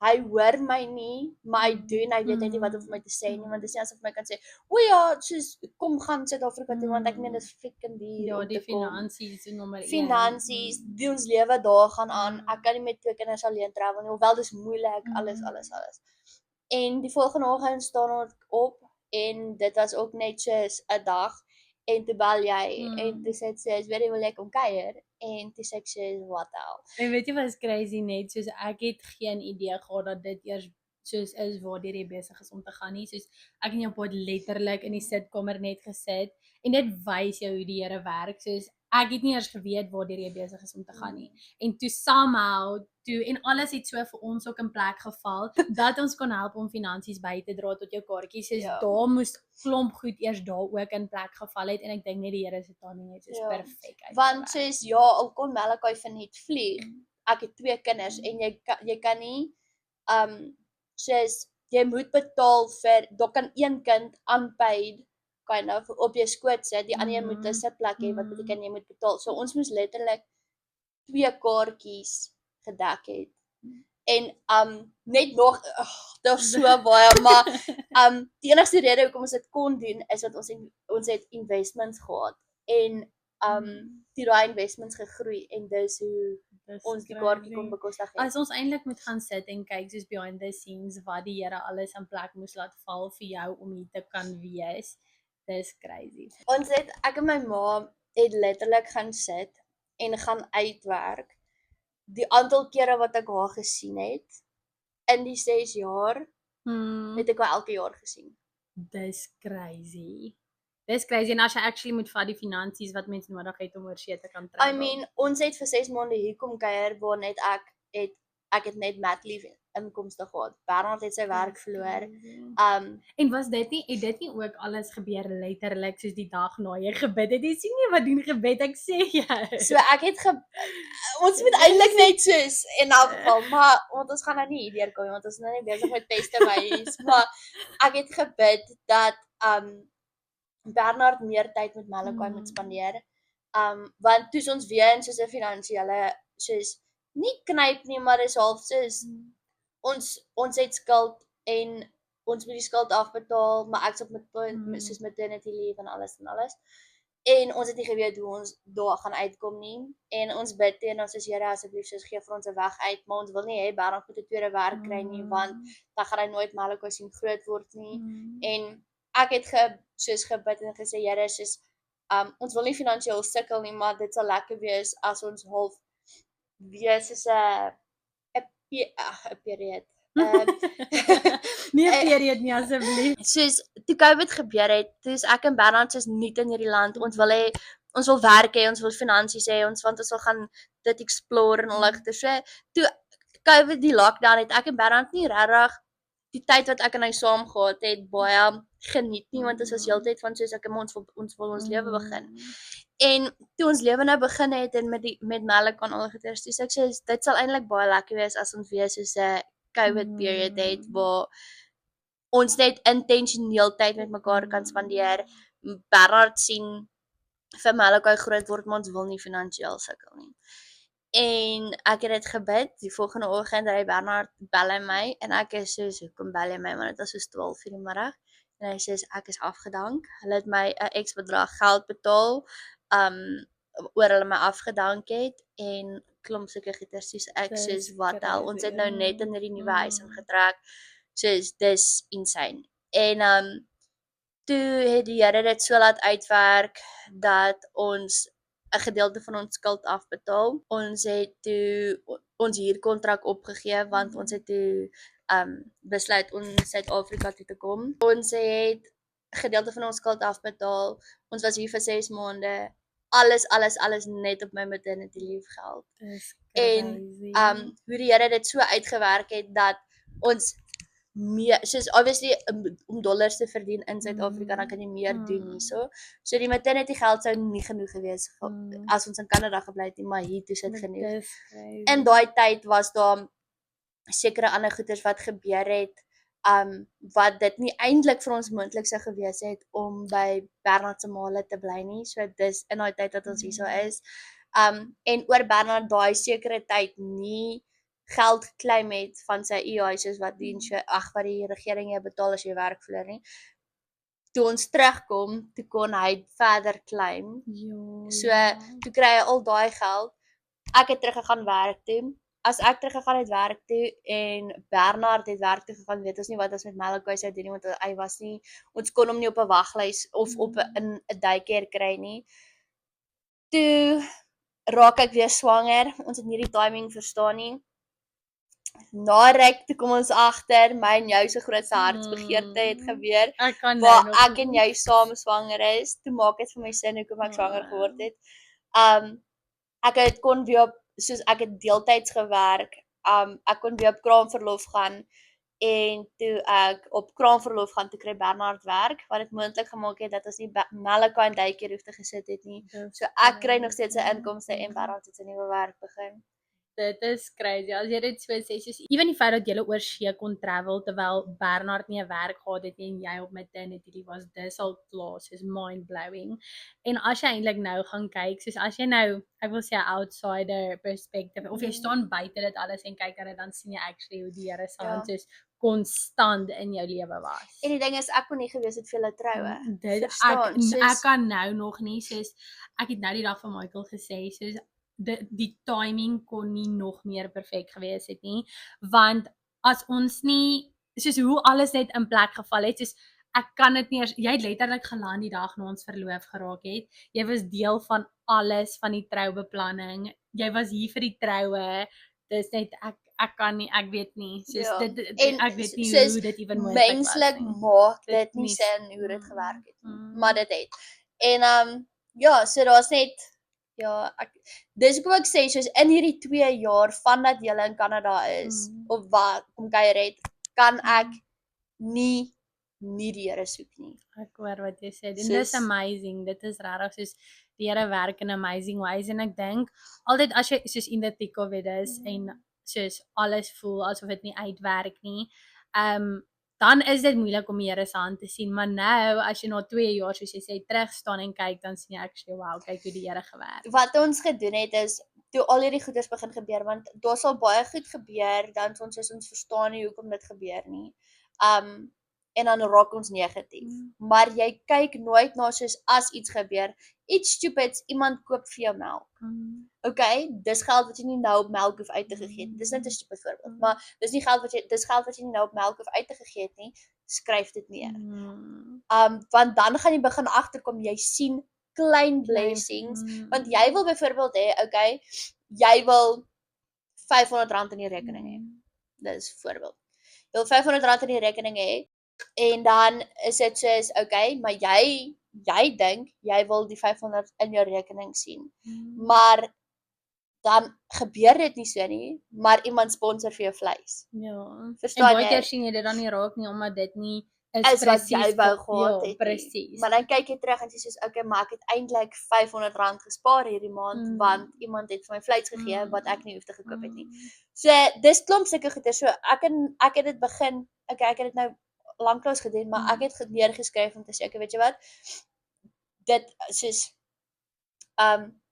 hy hoor my nie, maar hy weet net nie wat om vir my te sê nie, want dit is nie asof my kan sê, o ja, soos kom gaan Suid-Afrika toe want ek meen dit is freaking duur. Ja, die finansies nommer 1. Finansies, die ons lewe daar gaan aan. Ek kan nie met 2 kinders alleen travel nie, hoewel dis moeilik, alles. En die volgende oggend staan ek op en dit was ook net soos 'n dag en toe bel jy en toe sê sy, "Weet jy wil ek kom kuier?" En toe sê ek sê, "What hell?" En weet jy wat is crazy net, soos ek het geen idee gehad dat dit eers soos is waardeur jy besig is om te gaan nie. Soos ek en jou pa het letterlik in die sitkamer net gesit en dit wys jou hoe die Here werk. Soos ek het nie eers geweet waardeur jy besig is om te gaan nie. En toe somehow en alles het so vir ons ook in plek geval dat ons kon help om finansies by te dra tot jou kaartjies. Soos daar moes klomp goed eers daar ook in plek geval het en ek dink net die Here se timing het soos perfek uit. Want soos al kon Malakai van net vlieg. Ek het 2 kinders en jy kan nie soos jy moet betaal vir daar kan een kind unpaid kind of op jou skoot sit, die ander moet 'n sitplek hê wat beteken jy moet betaal. So ons moes letterlik 2 kaartjies gedek het. En net nog daar's so baie, maar die enigste rede hoekom ons dit kon doen is dat ons het investments gehad en die daai investments gegroei en dis hoe ons die kaartjie kon bekostig het. As ons eintlik moet gaan sit en kyk soos behind the scenes wat die Here alles in plek moes laat val vir jou om hier te kan wees. Dis crazy. Ek en my ma het letterlik gaan sit en gaan uitwerk. Die aantal kere wat ek haar gesien het, in die 6 jaar, het ek haar elke jaar gesien. Dis crazy. Dis crazy en as jy actually moet vat die finansies wat mens nodig het om oor see te kan travel. I mean, ons het vir 6 maande hier kom kuier waar net ek het net mat leave inkomste gehad. Bernard het sy werk verloor. En was dit nie, het dit nie ook alles gebeur letterlik soos die dag na jy gebid het? Jy sien nie wat doen gebed, ek sê jy. So ek het ons moet eintlik net soos in elk geval, maar want ons gaan nou nie hierdeur kom want ons is nou net besig met testimonies, maar ek het gebid dat Bernard meer tyd met Malachi moet spandeer. Want toe ons weer in soos 'n finansiële soos nie knyp nie, maar is half soos ons het skuld en ons moet die skuld afbetaal, maar ek sit met soos maternity leave en alles. En ons het nie geweet hoe ons daar gaan uitkom nie. En ons bid teen ons Here asseblief soos gee vir ons 'n weg uit, maar ons wil nie hê Bernard moet 'n tweede werk kry nie, want dan gaan hy nooit Malachi sien groot word nie. En ek het soos gebid en gesê Here, soos ons wil nie finansiëel sukkel nie, maar dit sal lekker wees as ons half wees soos 'n period. Nie 'n period nie asseblief. Soos toe COVID gebeur het, toe is ek en Bernard soos nuut in hierdie land. Ons wil werk hê, ons wil finansies hê, want ons wil gaan dit explore en al daai goeie. So toe COVID die lockdown het ek en Bernard nie regtig die tyd wat ek en hy saam gehad het baie geniet nie, want ons was heeltyd van soos ons wil ons lewe begin. En toe ons lewe nou begin het en met Malachi en al die goeie, dis ek sê dit sal eintlik baie lekker wees as ons weer soos 'n COVID period het waar ons net intentioneel tyd met mekaar kan spandeer. Bernard sien vir Malachi groot word, maar ons wil nie finansiëel sukkel nie. En ek het dit gebid, die volgende oggend ry Bernard bel hy my en ek is soos, hoekom bel hy my, want dit was soos 12:00 in die middag. En hy sê ek is afgedank. Hulle het my 'n X bedrag geld betaal, oor hulle my afgedank het en klomp sulke goeders soos ek soos wat al ons het nou net in hierdie nuwe huis ingetrek. Soos dis insane. En toe het die Here dit so laat uitwerk dat ons 'n gedeelte van ons skuld afbetaal. Ons het toe ons huurkontrak opgegee want ons het toe besluit om Suid-Afrika toe te kom. Ons het 'n gedeelte van ons skuld afbetaal. Ons was hier vir 6 maande. Alles net op my maternity leave geld. En hoe die Here dit so uitgewerk het dat ons meer, soos obviously om dollars te verdien in Suid-Afrika, dan kan jy meer doen hierso. So die maternity geld sou nie genoeg gewees as ons in Kanada gebly het nie, maar hier toe sit genoeg. In daai tyd was daar sekere ander goeders wat gebeur het, wat dit nie eintlik vir ons moontlik sou gewees het om by Bernard se ma te bly nie. So dis in daai tyd wat ons hierso is. En oor Bernard daai sekere tyd nie geld geclaim het van sy EI soos wat wat die regering jou betaal as jy werk verloor nie. Toe ons terugkom, toe kon hy verder claim. So toe kry hy al daai geld. Ek het teruggegaan werk toe. As ek teruggegaan het werk toe en Bernard het werk toe gegaan, weet ons nie wat ons met Malachi sou doen nie, want hy was nie, ons kon hom nie op 'n waglys of op 'n daycare kry nie. Toe raak ek weer swanger. Ons het nie die timing verstaan nie. Na ruk toe kom ons agter my en jou se grootste hartsbegeerte het gebeur. Waar ek en jy saam swanger is. Toe maak dit vir my sin hoekom ek swanger geword het. Ek kon weer op, soos ek het deeltyds gewerk. Ek kon weer op kraamverlof gaan. En toe ek op kraamverlof gaan, toe kry Bernard werk, wat dit moontlik gemaak het dat ons nie Malachi en daycare hoef te gesit het nie. So ek kry nog steeds 'n inkomste en Bernard het 'n nuwe werk begin. Dit is crazy. As jy dit so sê, soos even die feit dat jy oor see kon travel terwyl Bernard nie 'n werk gehad het en jy op maternity leave was, dis al klaar, soos mind blowing. En as jy eintlik nou gaan kyk, soos as jy nou, ek wil sê 'n outsider perspective, of jy staan buite dit alles en kyk en dan sien jy actually hoe die Here se hand soos konstant in jou lewe was. En die ding is, ek kon nie gewees het vir hulle troue. Ek kan nou nog nie, soos ek het nou die dag van Michael gesê, soos die timing kon nie nog meer perfek gewees het nie, want as ons nie, soos hoe alles net in plek geval het, soos ek kan dit nie eers, jy het letterlik geland die dag na ons verloof geraak het. Jy was deel van alles van die troubeplanning. Jy was hier vir die troue. Dis net ek kan nie, ek weet nie. Soos Ja. dit ek weet nie soos hoe dit ewen moontlik was menslik nie. maak Dit dit nie nie sin hoe dit gewerk het nie. Mm. Maar dit het. En ja, so daar's net ja, dis hoekom ek sê soos in hierdie 2 jaar vandat jy in Kanada is of wat kom kuier het, kan ek nie die Here soek nie. Ek hoor wat jy sê. En Soos- dis amazing. Dit is regtig soos die Here werk in amazing ways en ek dink altyd as jy soos in the thick of it is en soos alles voel asof dit nie uitwerk nie, dan is dit moeilik om die Here se hand te sien, maar nou as jy na 2 jaar soos jy sê terug staan en kyk, dan sien jy actually wow, kyk hoe die Here gewerk. Wat ons gedoen het is toe al hierdie goeders begin gebeur want daar sal baie goed gebeur dan ons verstaan nie hoekom dit gebeur nie. En dan raak ons negatief. Maar jy kyk nooit na soos as iets gebeur, iets stupids, iemand koop vir jou melk. Okay, dis geld wat jy nie nou op melk hoef uit te gegee het. Dis net 'n stupid voorbeeld, maar dis geld wat jy nie nou op melk hoef uit te gegee het nie. Skryf dit neer. Want dan gaan jy begin agterkom jy sien klein blessings, want jy wil byvoorbeeld hê, okay, jy wil R500 in die rekening hê. Dis 'n voorbeeld. Jy wil R500 in die rekening hê en dan is dit soos okay, maar jy dink jy wil die 500 in jou rekening sien. Maar dan gebeur dit nie so nie, maar iemand sponsor vir jou vleis. Ja. Verstaan En baie jy? keer sien jy dit dan nie raak nie omdat dit nie Is wat jy wou gehad ja, het. presies. Maar dan kyk jy terug en jy sê okay, maar ek het eintlik R500 gespaar hierdie maand want iemand het vir my vleis gegee wat ek nie hoef te gekoop het nie. So dis klomp sulke goeie. So ek het dit begin, okay, ek het dit nou lanklaas gedoen, maar ek het neergeskryf om te sê, okay, weet jy wat? Dit soos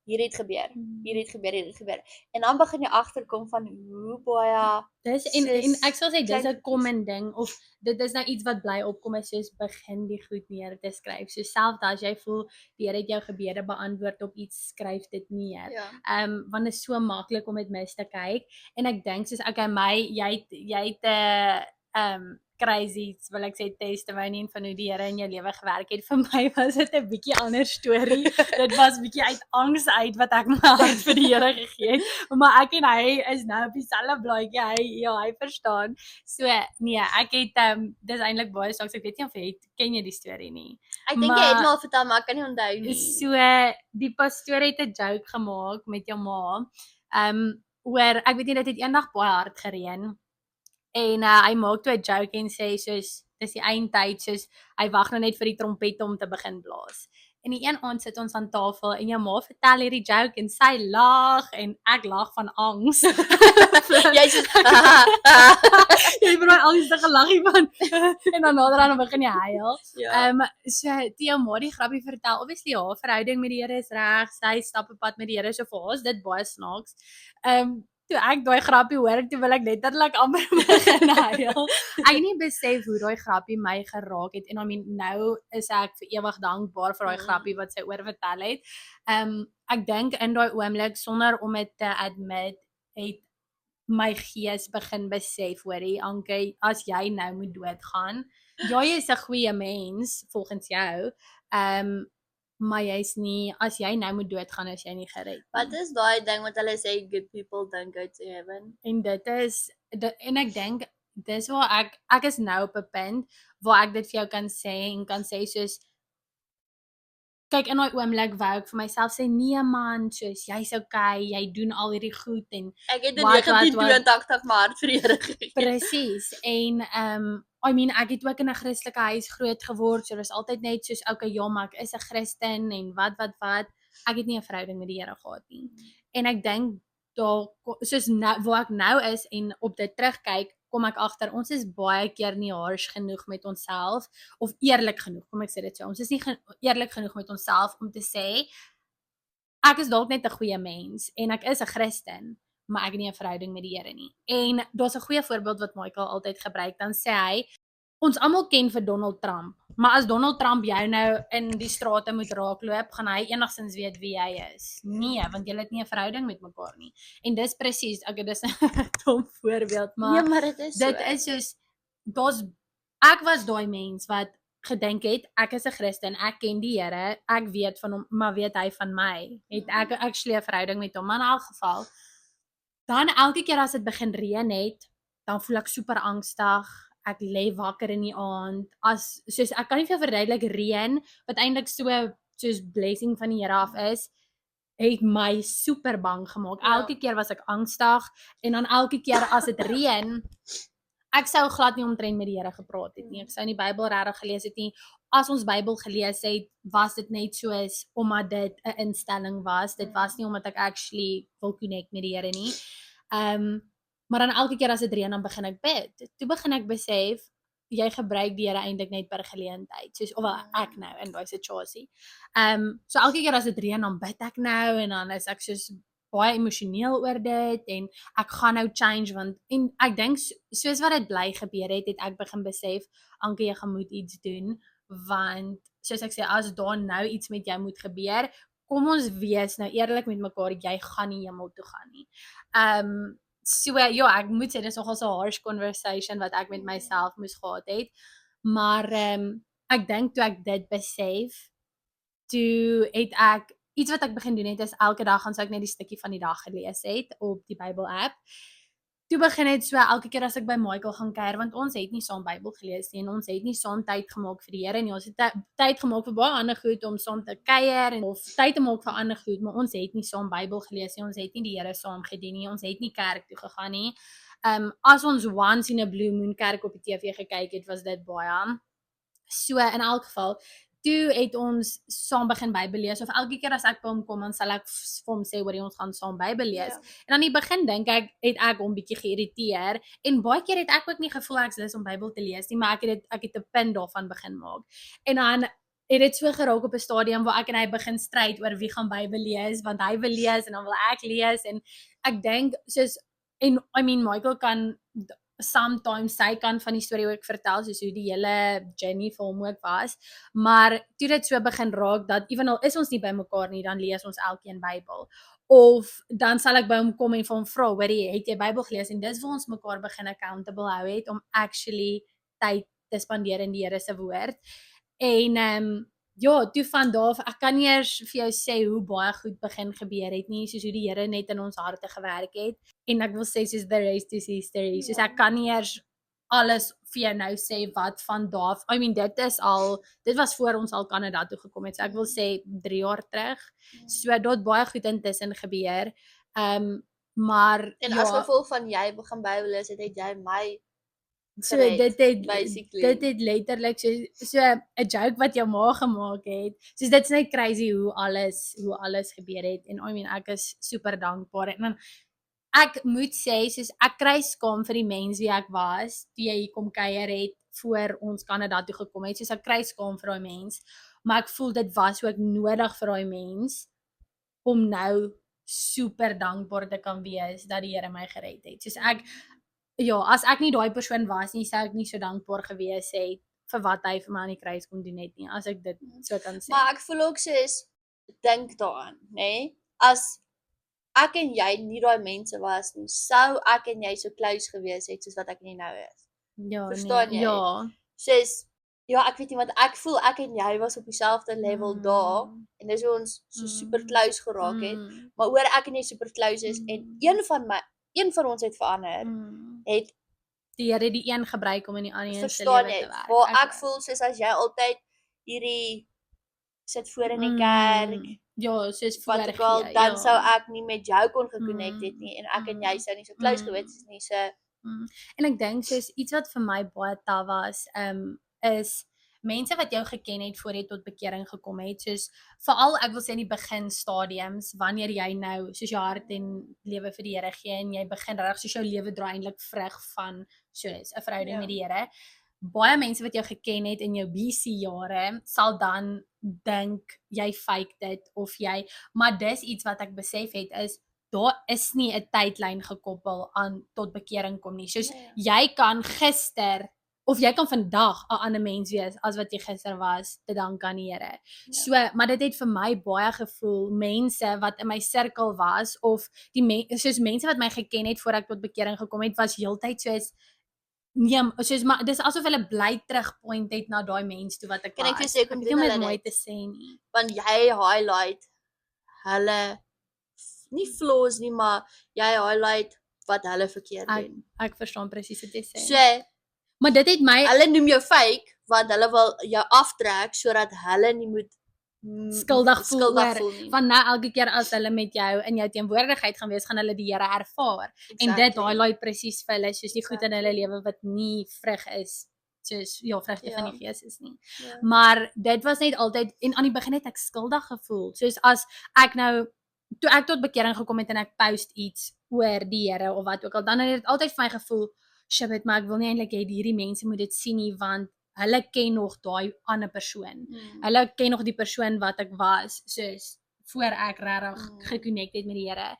hier het gebeur. Hier het gebeur. En dan begin jy agterkom van hoe baie Dis en ek sal sê dis klein 'n common ding of dit is nou iets wat bly opkom is soos begin die goed neer te skryf. So selfs as jy voel die Here het jou gebede beantwoord op iets, skryf dit neer. Ja. Want dit is so maklik om dit mis te kyk en ek dink soos okay jy het 'n crazy, wil ek sê testimony van hoe die Here in jou lewe gewerk het. Vir my was dit 'n bietjie ander storie. Dit was bietjie uit angs uit wat ek my hart vir die Here gegee het. Maar ek en hy is nou op dieselfde blaadjie. Hy verstaan. So nee, ek het dis eintlik baie snaaks. Ek weet nie of jy ken jy die storie nie. Ek dink jy het maar vertel, maar ek kan nie onthou nie. So die pastoor het 'n joke gemaak met jou ma. Oor ek weet nie dit het eendag baie hard gereën. En hy maak toe 'n joke en sê soos dis die eindtyd soos hy wag nou net vir die trompette om te begin blaas. En die een aand sit ons aan tafel en jou ma vertel hierdie joke en sy lag en ek lag van angs. Jy sê jy het baie angstige laggie van en dan naderhand begin jy huil. ja. So toe jou ma die grappie vertel, obviously haar verhouding met die Here is reg, sy stap 'n pad met die Here, so vir haar is dit baie snaaks. Toe ek daai grappie hoor, toe wil ek letterlik amper begin huil. Ek het nie besef hoe daai grappie my geraak het en nou is ek vir ewig dankbaar vir daai grappie wat sy oor vertel het. Ek dink in daai oomblik sonder om dit te admit het my gees begin besef, hoorie, Anke, as jy nou moet doodgaan, jy is 'n goeie mens volgens jou, maar jy's nie, as jy nou moet doodgaan, is jy nie gered. Wat is daai ding wat hulle sê good people don't go to heaven? En dit is en ek dink dis waar ek is nou op 'n punt waar ek dit vir jou kan sê soos kyk in daai oomblik wou ek vir myself sê nee man, soos jy's okay, jy doen al hierdie goed en Ek het 'n 1982 maart vir die Here gegee. presies en ek het ook in 'n Christelike huis groot geword, so dis altyd net soos okay, ja, maar ek is 'n Christen en wat ek het nie 'n verhouding met die Here gehad nie. En ek dink daar soos nou waar ek nou is en op dit terugkyk, kom ek agter ons is baie keer nie harsh genoeg met onsself of eerlik genoeg, kom ek sê dit so. Ons is nie eerlik genoeg met onsself om te sê ek is dalk net 'n goeie mens en ek is 'n Christen, maar ek het nie 'n verhouding met die Here nie. En daar's 'n goeie voorbeeld wat Michael altyd gebruik, dan sê hy ons almal ken vir Donald Trump, maar as Donald Trump jou nou in die strate moet raakloop, gaan hy enigstens weet wie jy is. Nee, want julle het nie 'n verhouding met mekaar nie. En dis presies, dis 'n dom voorbeeld, maar Ja, maar dit is dit so. is soos ek was daai mens wat gedink het, ek is 'n Christen, ek ken die Here, ek weet van hom, maar weet hy van my? Het ek actually 'n verhouding met hom? Maar in elk geval, dan elke keer as dit begin reën het, dan voel ek super angstig. Ek lê wakker in die aand. Soos ek kan nie vir jou verduidelik, reën wat eintlik soos blessing van die Here af is, het my super bang gemaak. Ja. Elke keer was ek angstig en dan elke keer as dit reën, ek sou glad nie omtrent met die Here gepraat het nie. Ek sou nie die Bybel regtig gelees het nie. As ons Bybel gelees het, was dit net soos omdat dit 'n instelling was. Dit was nie omdat ek actually wil connect met die Here nie. Maar dan elke keer as dit reën, dan begin ek bid. Toe begin ek besef, jy gebruik die Here eintlik net per geleentheid, soos of ek nou in daai situasie. So elke keer as dit reën, dan bid ek nou en dan is ek soos baie emosioneel oor dit en ek gaan nou change en ek dink soos wat dit bly gebeur het ek begin besef, Ankie, jy gaan moet iets doen, want soos ek sê, as daar nou iets met jou moet gebeur, kom ons wees nou eerlik met mekaar, jy gaan nie hemel toe gaan nie. So ja, ek moet sê dis nogal so 'n harsh conversation wat ek met myself moes gehad het, maar ek dink toe ek dit besef, toe het ek iets wat ek begin doen het is elke dag gaan ek net die stukkie van die dag gelees het op die Bybel app. Toe begin het so elke keer as ek by Michael gaan kuier, want ons het nie saam Bybel gelees nie en ons het nie saam tyd gemaak vir die Here nie. Ons het tyd gemaak vir baie ander goed om saam te kuier en of tyd te maak vir ander goed, maar ons het nie saam Bybel gelees nie. Ons het nie die Here saam gedien nie. Ons het nie kerk toe gegaan nie. As ons once in a blue moon kerk op die TV gekyk het, was dit baie. So in elk geval, toe het ons saam begin Bybel lees, of elke keer as ek by hom kom, dan sal ek vir hom sê, hoor, ons gaan saam Bybel lees. Ja. En aan die begin dink ek, het ek hom bietjie geïrriteer, en baie keer het ek ook nie gevoel ek is lus om Bybel te lees nie, maar ek het 'n punt daarvan begin maak. En dan het dit so geraak op 'n stadium waar ek en hy begin stryd oor wie gaan Bybel lees, want hy wil lees en dan wil ek lees, en ek dink, soos, en I mean, Michael kan sometimes sy kant van die storie ook vertel, soos hoe die hele journey vir hom ook was, maar toe dit so begin raak, dat evenal is ons nie by mekaar nie, dan lees ons elkeen Bybel, of dan sal ek by hom kom en vir hom vra, hoorie, het jy Bybel gelees, en dis waar ons mekaar begin accountable hou het, om actually tyd te spandeer in die Here se woord, en ja, toe van daar af, ek kan nie eers vir jou sê hoe baie goed begin gebeur het nie, soos hoe die Here net in ons harte gewerk het, en ek wil sê soos the rest is history, soos ek kan nie eers alles vir jou nou sê wat van daar af, I mean dit was voor ons al Kanada toe gekom het, so ek wil sê 3 jaar terug, so daar het baie goed intussen gebeur, maar en as gevolg van jy begin Bybel lees, het jy my so dit het letterlik so 'n joke wat jou ma gemaak het. Soos dit's net crazy hoe alles gebeur het, en I mean ek is super dankbaar, en dan ek moet sê, soos ek kry skaam vir die mens wie ek was toe jy kom kuier het voor ons Kanada toe gekom het, soos ek kry skaam vir daai mens, maar ek voel dit was ook nodig vir daai mens om nou super dankbaar te kan wees dat die Here my gered het. Soos ja, as ek nie daai persoon was nie, sou ek nie so dankbaar gewees het vir wat hy vir my aan die kruis kom doen het nie, as ek dit so kan sê. Maar ek voel ook soos, dink daaraan, nê? As ek en jy nie daai mense was nie, sou ek en jy so close gewees het soos wat ek nie nou is. Ja, verstaan jy? Ja. Soos, ja, ek weet nie, want ek voel ek en jy was op dieselfde level daar, en dis hoe ons so super close geraak het, maar oor ek en jy super close is, en een van ons het verander, het die Here die een gebruik om in die ander se lewe te werk. Waar ek voel soos as jy altyd hierdie sit voor in die kerk, ja, soos wat ook al, dan sou ek nie met jou kon geconnect het nie, en ek en jy sou nie so close gewees het nie, so. En ek dink soos iets wat vir my baie taaf was, is mense wat jou geken het voor jy tot bekering gekom het, soos veral ek wil sê in die begin stadiums, wanneer jy nou soos jou hart en lewe vir die Here gee, en jy begin regtig soos jou lewe dra eintlik vrug van soos 'n verhouding met die Here, baie mense wat jou geken het in jou BC jare, sal dan dink jy fake dit, of maar dis iets wat ek besef het, is daar is nie 'n tydlyn gekoppel aan tot bekering kom nie, soos jy kan gister of jy kan vandag 'n ander mens wees as wat jy gister was, te dank aan die Here. So, maar dit het vir my baie gevoel, mense wat in my sirkel was, of soos mense wat my geken het voor ek tot bekering gekom het, was heeltyd soos, nee, soos maar dis asof hulle bly terugpoint het na daai mens toe wat ek Kan ek was. vir jou sê, kom Ek weet doen nie om hulle dit mooi dit? te sê nie. Want jy highlight hulle nie flaws nie, maar jy highlight wat hulle verkeerd doen. Ek verstaan presies wat jy sê. So, Maar dit het my hulle noem jou fake want hulle wil jou aftrek sodat hulle nie moet skuldig voel oor nie. van nou elke keer as hulle met jou in jou teenwoordigheid gaan wees, gaan hulle die Here ervaar. En dit highlight presies vir hulle soos die goed in hulle lewe wat nie vrug is, soos vrugte van die Gees is nie. Ja. Maar dit was net altyd en aan die begin het ek skuldig gevoel. Soos as ek nou toe ek tot bekering gekom het en ek post iets oor die Here of wat ook al, dan het dit altyd vir my gevoel, shit, maar ek wil nie eintlik hê hierdie mense moet dit sien nie want hulle ken nog daai ander persoon. Hulle ken nog die persoon wat ek was, soos voor ek regtig geconnect het met die Here.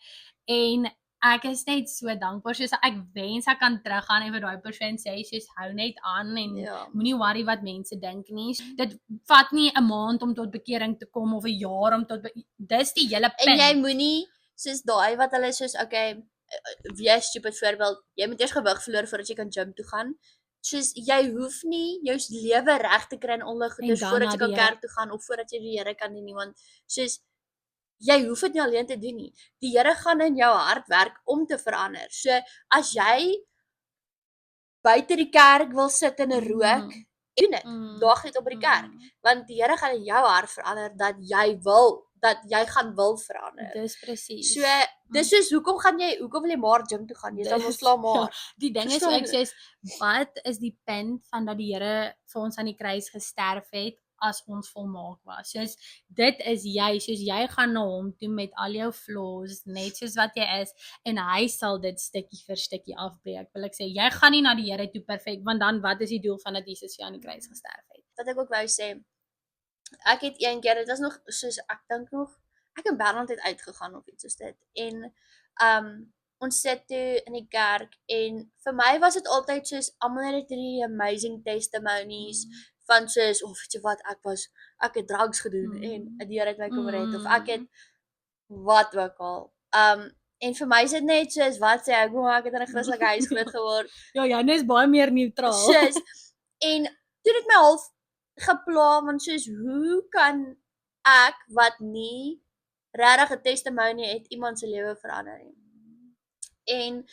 En ek is net so dankbaar, soos ek wens ek kan teruggaan en vir daai persoon sê, soos hou net aan en moenie worry wat mense dink nie. Dit vat nie 'n maand om tot bekering te kom of 'n jaar om tot dis die hele punt. En jy moenie soos daai wat hulle soos okay, wees stupid voorbeeld, jy moet eers gewig verloor voordat jy kan gym toe gaan. Soos jy hoef nie jou lewe reg te kry in alle goeders voordat jy kan kerk toe gaan of voordat jy die Here kan dien nie, want soos jy hoef dit nie alleen te doen nie. Die Here gaan in jou hart werk om te verander. So as jy buite die kerk wil sit in 'n rook, doen dit. Daag dit op by die kerk, want die Here gaan in jou hart verander dat jy gaan wil verander. Dis presies. So dis soos hoekom wil jy maar gym toe gaan? Jy sal mos slaap maar. Die ding is ek sê wat is die punt van dat die Here vir ons aan die kruis gesterf het as ons volmaak was. Soos dit is jy, soos jy gaan na hom toe met al jou flaws, net soos wat jy is en hy sal dit stukkie vir stukkie afbreek. Wil ek sê jy gaan nie na die Here toe perfek, want dan wat is die doel van dat Jesus vir jou aan die kruis gesterf het? Wat ek ook wou sê, ek het een keer, dit was nog soos ek dink nog ek en Bernard het uitgegaan of iets soos dit en ons sit toe in die kerk en vir my was dit altyd soos almal het hierdie amazing testimonies van soos of weet jy wat ek het drugs gedoen en die Here het my kom red of ek het wat ook al. En vir my is dit net soos wat sê ek het in 'n Christelike huis groot geword. Ja, net is baie meer neutraal. Soos en toe dit my half gepla want soos hoe kan ek wat nie regtig 'n testimony het iemand se lewe verander nie. En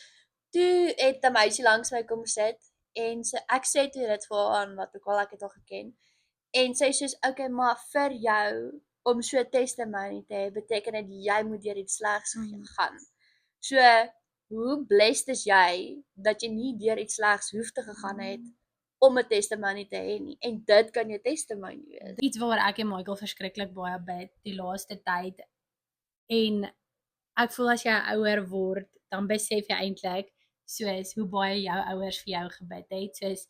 toe het 'n meisie langs my kom sit en ek sê toe dit vir haar aan wat ook al ek het al geken en sy sê soos okay, maar vir jou om so 'n testimony te hê beteken dit jy moet deur iets slegs gaan. So hoe blessed is jy dat jy nie deur iets slegs hoef te gegaan het om 'n testimony te hê nie. En dit kan jou testimony wees. Iets waaroor ek en Michael verskriklik baie bid die laaste tyd. En ek voel as jy ouer word, dan besef jy eintlik soos hoe baie jou ouers vir jou gebid het. Soos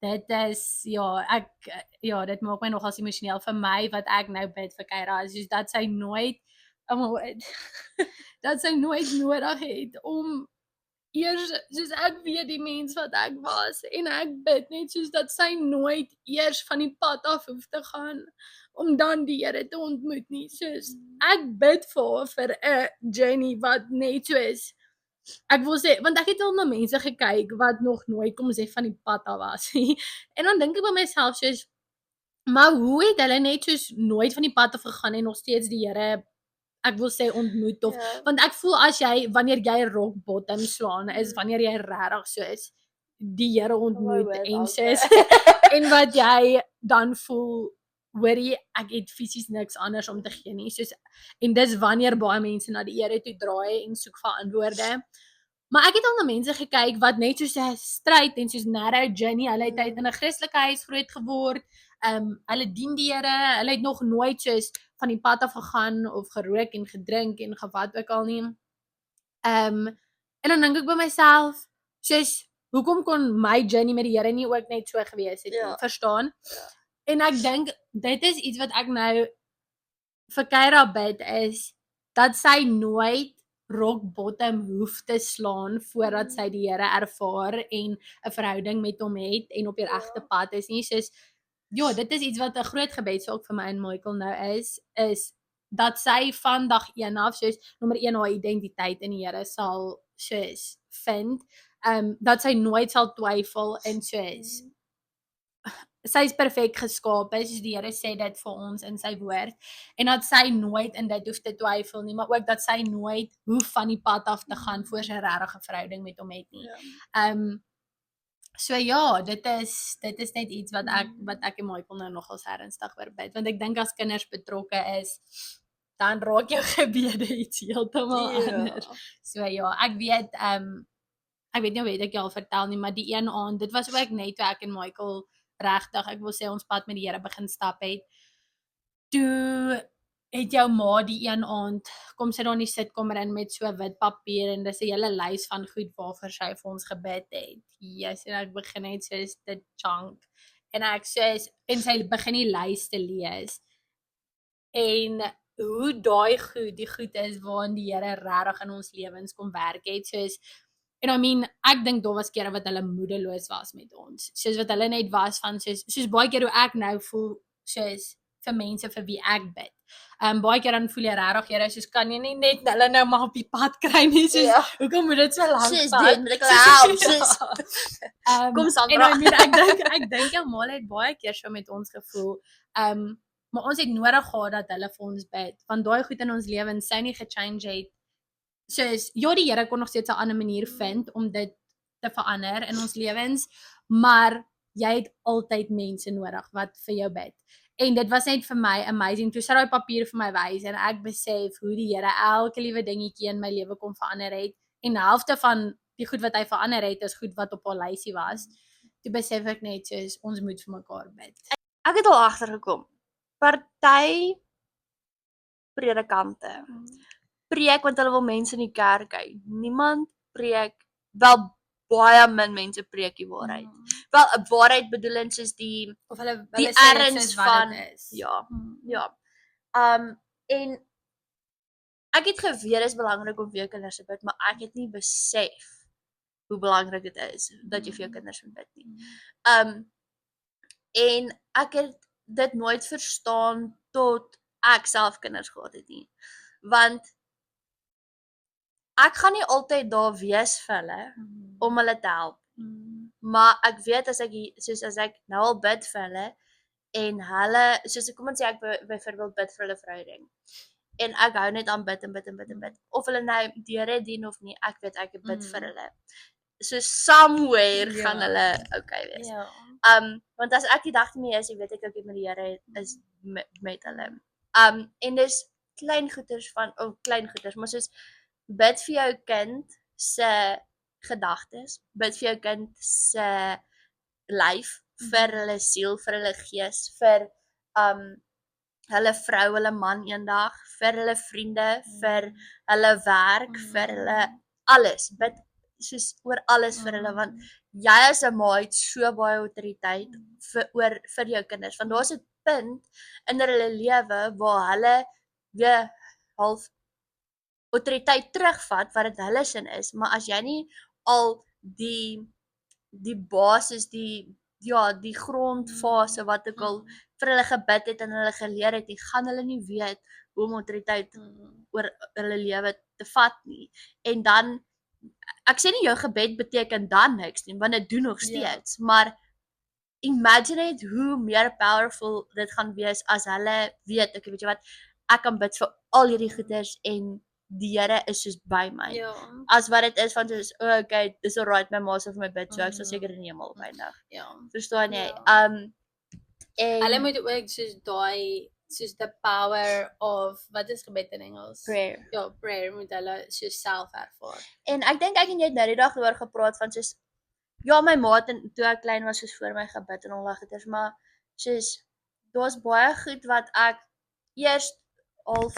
dit is dit maak my nogals emosioneel vir my wat ek nou bid vir Kyra, soos dat sy nooit dat sy nooit nodig het om eers soos ek weet die mens wat ek was en ek bid net soos dat sy nooit eers van die pad af hoef te gaan om dan die Here te ontmoet nie. Soos ek bid vir 'n journey wat net so is. Ek wil sê want ek het al na mense gekyk wat nog nooit kom sê van die pad af was. En dan dink ek by myself soos maar hoe het hulle net soos nooit van die pad af gegaan en nog steeds die Here ek wil sê ontmoet of want ek voel as jy wanneer jy rock bottom slaan is wanneer jy regtig soos die Here ontmoet en soos en wat jy dan voel hoorie ek het fisies niks anders om te gee nie soos en dis wanneer baie mense na die Here toe draai en soek vir antwoorde. Maar ek het al na mense gekyk wat net soos 'n stryd en soos narrow journey, hulle het in 'n Christelike huis groot geword. Hulle dien die Here, hulle het nog nooit soos van die pad af gegaan of gerook en gedrink en gewat ook al nie. En dan dink ek by myself, soos hoekom kon my journey met die Here nie ook net so gewees het nie, verstaan? En ek dink dit is iets wat ek nou vir Kyra bid is dat sy nooit rock bottom hoef te slaan voordat sy die Here ervaar en 'n verhouding met hom het en op die regte pad is nie. Soos dit is iets wat 'n groot gebedsaak vir my en Michael nou is dat sy van dag 1 af soos nommer 1 haar identiteit in die Here sal soos vind. dat sy nooit sal twyfel en soos sy is perfek geskaap, soos die Here sê dit vir ons in sy woord, en dat sy nooit in dit hoef te twyfel nie, maar ook dat sy nooit hoef van die pad af te gaan voor sy regte verhouding met hom het nie. So ja, dit is net iets wat ek en Michael nou nogals ernstig oor bid, want ek dink as kinders betrokke is, dan raak jou gebede iets heeltemal anders. So ja, ek weet nie hoe ek al vertel nie, maar die een aand, dit was ook net toe ek en Michael regtig, ek wil sê ons pad met die Here begin stap het. Toe het jou ma die een aand, kom sy daar in die sitkamer in met so wit papier en dis 'n hele lys van goed waarvoor sy vir ons gebid het. Yes, en ek begin net soos dit chunk. En ek sê, en sy begin die lys te lees. En hoe daai goed, die goed is waarin die Here regtig in ons lewens kom werk het, soos en I mean, ek dink daar was kere wat hulle moedeloos was met ons. Soos wat hulle net was van soos baie keer hoe ek nou voel soos vir mense vir wie ek bid. Baie keer dan voel jy regtig, Here, soos kan jy nie net hulle nou maar op die pad kry nie, soos hoekom moet dit so lank vat? Soos dit moet ek help, soos kom Sandra. En ek dink jou ma het baie keer so met ons gevoel. Maar ons het nodig gehad dat hulle vir ons bid, want daai goed in ons lewens sou nie gechange het. Soos, ja, die Here kon nog steeds 'n ander manier vind om dit te verander in ons lewens, maar jy het altyd mense nodig wat vir jou bid. En dit was net vir my amazing, toe sy daai papier vir my wys, en ek besef hoe die Here elke liewe dingetjie in my lewe kom verander het, en die helfte van die goed wat hy verander het, is goed wat op haar lysie was. Toe besef ek net soos, ons moet vir mekaar bid. Ek het al agtergekom, party predikante preek want hulle wil mense in die kerk hê. Niemand preek, wel baie min mense preek die waarheid. Wel 'n waarheid bedoelend soos die Of hulle erns van ja. En ek het geweet dit is belangrik om vir jou kinders te bid, maar ek het nie besef hoe belangrik dit is dat jy vir jou kinders moet bid nie. En ek het dit nooit verstaan tot ek self kinders gehad het nie. Want ek gaan nie altyd daar wees vir hulle om hulle te help. Maar ek weet as ek nou al bid vir hulle en hulle, soos kom ons sê ek byvoorbeeld bid vir hulle verhouding. En ek hou net aan bid en bid en bid en bid. Of hulle nou die Here dien of nie, ek weet ek bid vir hulle. So somewhere gaan hulle okay wees. Want as ek die dag nie meer is, weet ek ook met die Here is met hulle. En dis klein goeders, maar soos bid vir jou kind se gedagtes, bid vir jou kind se lyf, vir hulle siel, vir hulle gees, vir hulle vrou, hulle man eendag, vir hulle vriende, vir hulle werk, vir hulle alles. Bid soos oor alles vir hulle, want jy as 'n ma het so baie autoriteit vir jou kinders, want daar's 'n punt in hulle lewe waar hulle weer half autoriteit terugvat wat dit hulle sin is, maar as jy nie al die basis, die grondfase wat ek al vir hulle gebid het en hulle geleer het, gaan hulle nie weet hoe om autoriteit oor hulle lewe te vat nie. En dan, ek sê nie jou gebed beteken dan niks nie, want dit doen nog steeds, maar imagine net hoe meer powerful dit gaan wees as hulle weet, ek weet jy wat, ek kan bid vir al hierdie goeders en die Here is soos by my. As wat dit is van soos, okay, dis alright, my ma sal vir my bid, so ek sal seker in die hemel op eindig. Verstaan jy? En hulle moet ook soos daai, soos the power of, wat is gebed in Engels? Prayer. Ja, prayer moet hulle soos self ervaar. En ek dink ek en jy het nou die dag oor gepraat van soos, ja, my ma het toe ek klein was soos voor my gebid en al daai goeders, maar soos, daar's baie goed wat ek eers half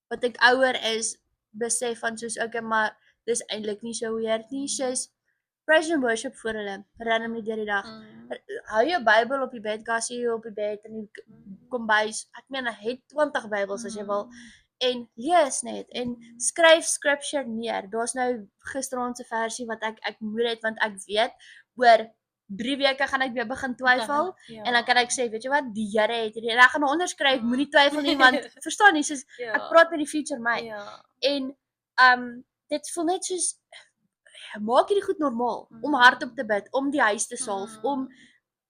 wat ek ouer is, besef van soos, okay, maar dis eintlik nie so weird nie, soos praise and worship vir hulle, randomly deur die dag. Hou jou Bybel op die bedkassie, op die bed, in die kombuis, ek meen, het 20 Bybels as jy wil, en lees net, en skryf scripture neer. Daar's nou gisteraand se versie wat ek moet het, want ek weet, oor 3 weke gaan ek weer begin twyfel, en dan kan ek sê, weet jy wat, die Here het hierdie, en ek gaan onderskryf, moenie twyfel nie, want, verstaan nie, soos, ek praat met die future my, en, dit voel net soos, maak hierdie goed normaal, om hardop te bid, om die huis te salf, om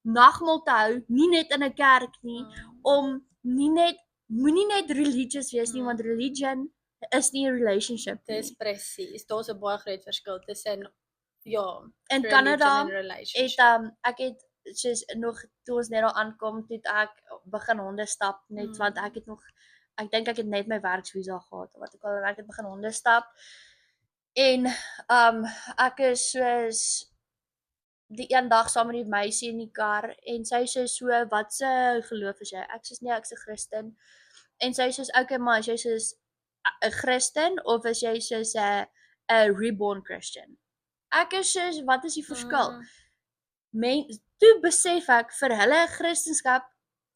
nagmaal te hou, nie net in 'n kerk nie, om moenie net religious wees nie, want religion is nie 'n relationship Dis nie. presies. Daar's 'n baie groot verskil tussen In religion Canada en relationship. ek het soos nog toe ons net daar aankom, toe het ek begin honde stap net want ek het nog ek dink ek het net my werksvisa gehad of wat ook al en ek het begin honde stap. En ek is soos die een dag saam met die meisie in die kar en sy sê so wat se geloof is jy? Ek sê nee, ek's 'n Christen. En sy sê okay, maar jy sê 'n Christen of is jy soos 'n reborn Christian? Ek is soos wat is die verskil? Toe besef ek vir hulle Christendom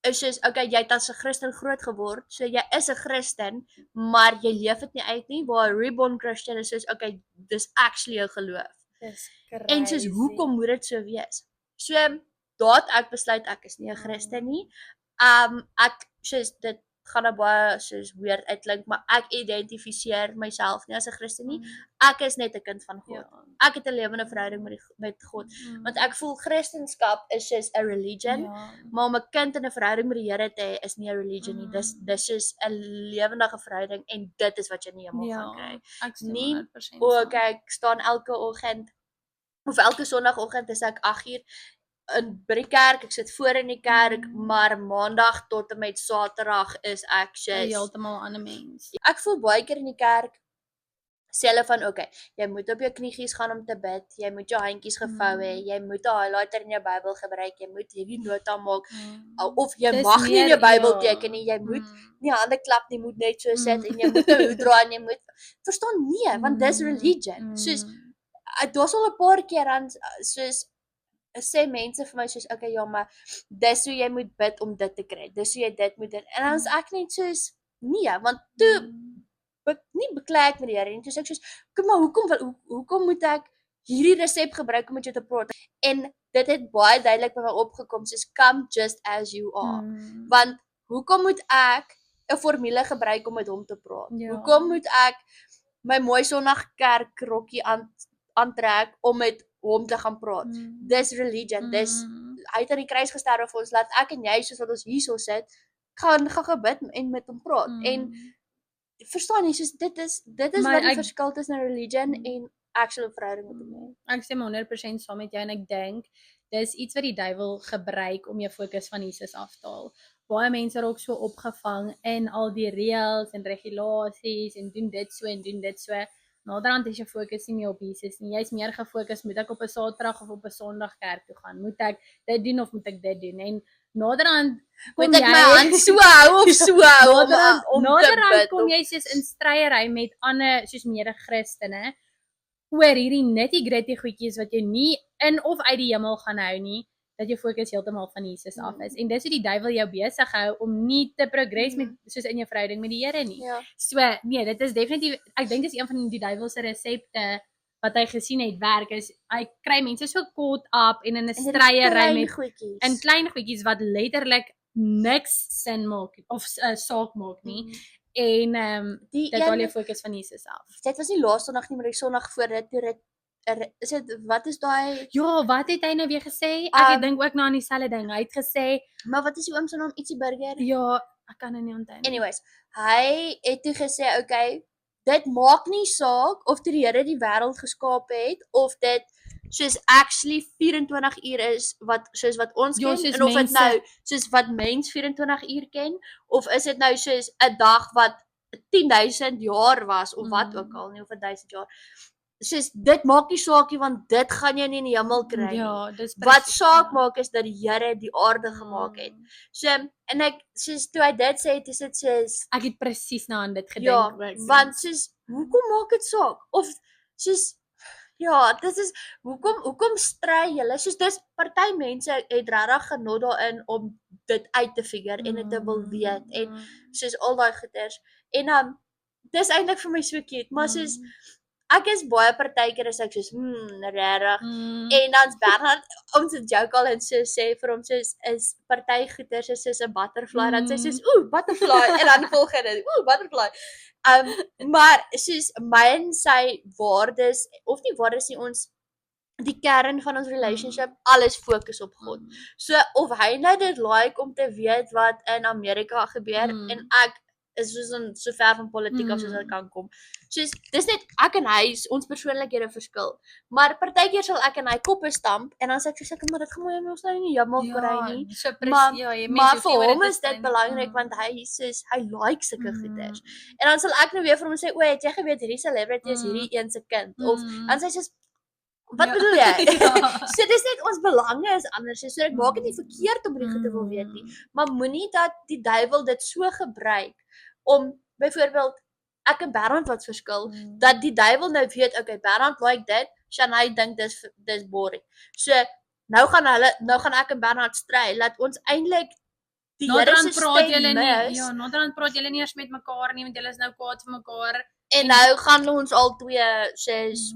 is soos okay, jy het as 'n Christen groot geword, so jy is 'n Christen, maar jy leef dit nie uit nie. Waar 'n reborn Christian is soos okay, dis actually 'n geloof. Dis En soos hoekom moet dit so wees? So daar het ek besluit ek is nie 'n Christen nie. Ek soos dit gaan nou baie soos weird uitklink, maar ek identifiseer myself nie as 'n Christen nie. Ek is net 'n kind van God. Ek het 'n lewende verhouding met God. Want ek voel Christendom is soos 'n religion, maar om 'n kind in 'n verhouding met die Here te hê is nie 'n religion nie. Dis soos 'n lewendige verhouding en dit is wat jy in die hemel gaan kry. Ek stem Nie 100% okay, ek staan elke oggend of elke Sondagoggend is ek 8uur by die kerk, ek sit voor in die kerk, maar Maandag tot en met Saterdag is ek soos heeltemal 'n ander mens. Ek voel baie keer in die kerk sê hulle van okay, jy moet op jou kniegies gaan om te bid, jy moet jou handjies gevou hê, jy moet 'n highlighter in jou Bybel gebruik, jy moet hierdie nota maak of jy mag nie in jou Bybel teken nie, jy moet nie hande klap nie, moet net so sit en jy moet 'n hoed dra en jy moet verstaan nie, want dis religion. Soos daar's al 'n paar keer dan soos sê mense vir my soos okay, ja, maar dis hoe jy moet bid om dit te kry. Dis hoe jy dit moet doen. En dan is ek net soos nee, want toe nie beklei ek met die Here nie. Toe sê ek soos kom maar hoekom moet ek hierdie resep gebruik om met jou te praat? En dit het baie duidelik by my opgekom soos come just as you are. Want hoekom moet ek 'n formule gebruik om met hom te praat? Hoekom moet ek my mooi Sondagkerk rokkie aantrek om met hom te gaan praat? Dis religion. Dis hy het aan die kruis gesterwe vir ons, laat ek en jy soos wat ons hierso sit, gaan gebid en met hom praat. En verstaan jy, soos dit is wat die verskil tussen religion en actual verhouding met hom. Ek stem 100% saam met jou en ek dink dis iets wat die duiwel gebruik om jou fokus van Jesus af te haal. Baie mense raak so opgevang in al die reëls en regulasies en doen dit so en doen dit so. Naderhand is jou fokus nie meer op Jesus nie. Jy's meer gefokus, moet ek op 'n Saterdag of op 'n Sondag kerk toe gaan? Moet ek dit doen of moet ek dit doen? En naderhand kom jy my hand so hou of so hou om naderhand kom jy soos in stryery met ander soos mede-Christene oor hierdie nitty-gritty goedjies wat jy nie in of uit die hemel gaan hou nie, dat jou fokus heeltemal van Jesus af is. En dis hoe die duiwel jou besig hou om nie te progress met soos in jou verhouding met die Here nie. So nee, dit is definitief ek dink dis een van die duiwel se resepte wat hy gesien het werk is hy kry mense so caught up en in 'n stryery met goedjies. In klein goedjies wat letterlik niks sin maak of saak maak nie. En dit haal jou fokus van Jesus af. Dit was nie laaste Sondag nie, maar die Sondag voor dit toe is dit wat is daai Ja, wat het hy nou weer gesê? Ek dink ook nou aan dieselfde ding. Hy het gesê, maar wat is die oom se naam? Ietsie Burger? Ja, ek kan dit nie onthou nie. Anyways, hy het toe gesê okay, dit maak nie saak of die Here die wêreld geskaap het of dit soos actually 24 uur is wat soos wat ons ken en of dit nou soos wat mens 24 uur ken of is dit nou soos 'n dag wat 10,000 jaar was of wat ook al nie of 1,000 jaar. Soos dit maak nie saak nie want dit gaan jy nie in die hemel kry nie. Ja, dis wat saak maak is dat die Here die aarde gemaak het. So en ek soos toe hy dit sê, dis dit soos ek het presies nou aan dit gedink. Ja, want soos hoekom maak dit saak? Of soos ja, dit is hoekom stry julle? Soos dis party mense het regtig genot daarin om dit uit te figure en dit te wil weet en soos al daai goeters. En dis eintlik vir my so cute, maar soos ek is baie partykeer as ek soos, regtig. En dan's Bernard, ons het joke al en so sê vir hom soos, is partygoeders soos 'n butterfly, dan sê sy soos, butterfly, en dan volgende, butterfly. Maar soos my en sy waardes, of nie waardes nie, ons die kern van ons relationship, alles fokus op God. So of hy nou dit like om te weet wat in Amerika gebeur en ek is soos in so ver van politiek af soos dit kan kom. Soos dis net ek en hy ons persoonlikhede verskil. Maar partykeer sal ek en hy koppe stamp en dan sê ek soos ek maar dit gaan my ons nou nie jammer kry nie. So Maar vir hom is dit belangrik want hy soos hy like sulke goeders. En dan sal ek nou weer vir hom sê, het jy geweet hierdie celebrity is hierdie een se kind of dan sê hy soos wat bedoel jy? So dis net ons belange is anders. So ek maak dit nie verkeerd om hierdie goed te wil weet nie, maar moenie dat die duiwel dit so gebruik om byvoorbeeld ek en Bernard wat verskil, dat die duiwel nou weet, okay, Bernard like dit, Shanay dink dis boring. So nou gaan ek en Bernard stry, laat ons eintlik die Here se stem mis. Ja, naderhand praat julle nie eers met mekaar nie, want julle is nou kwaad vir mekaar. En nou gaan ons al twee sês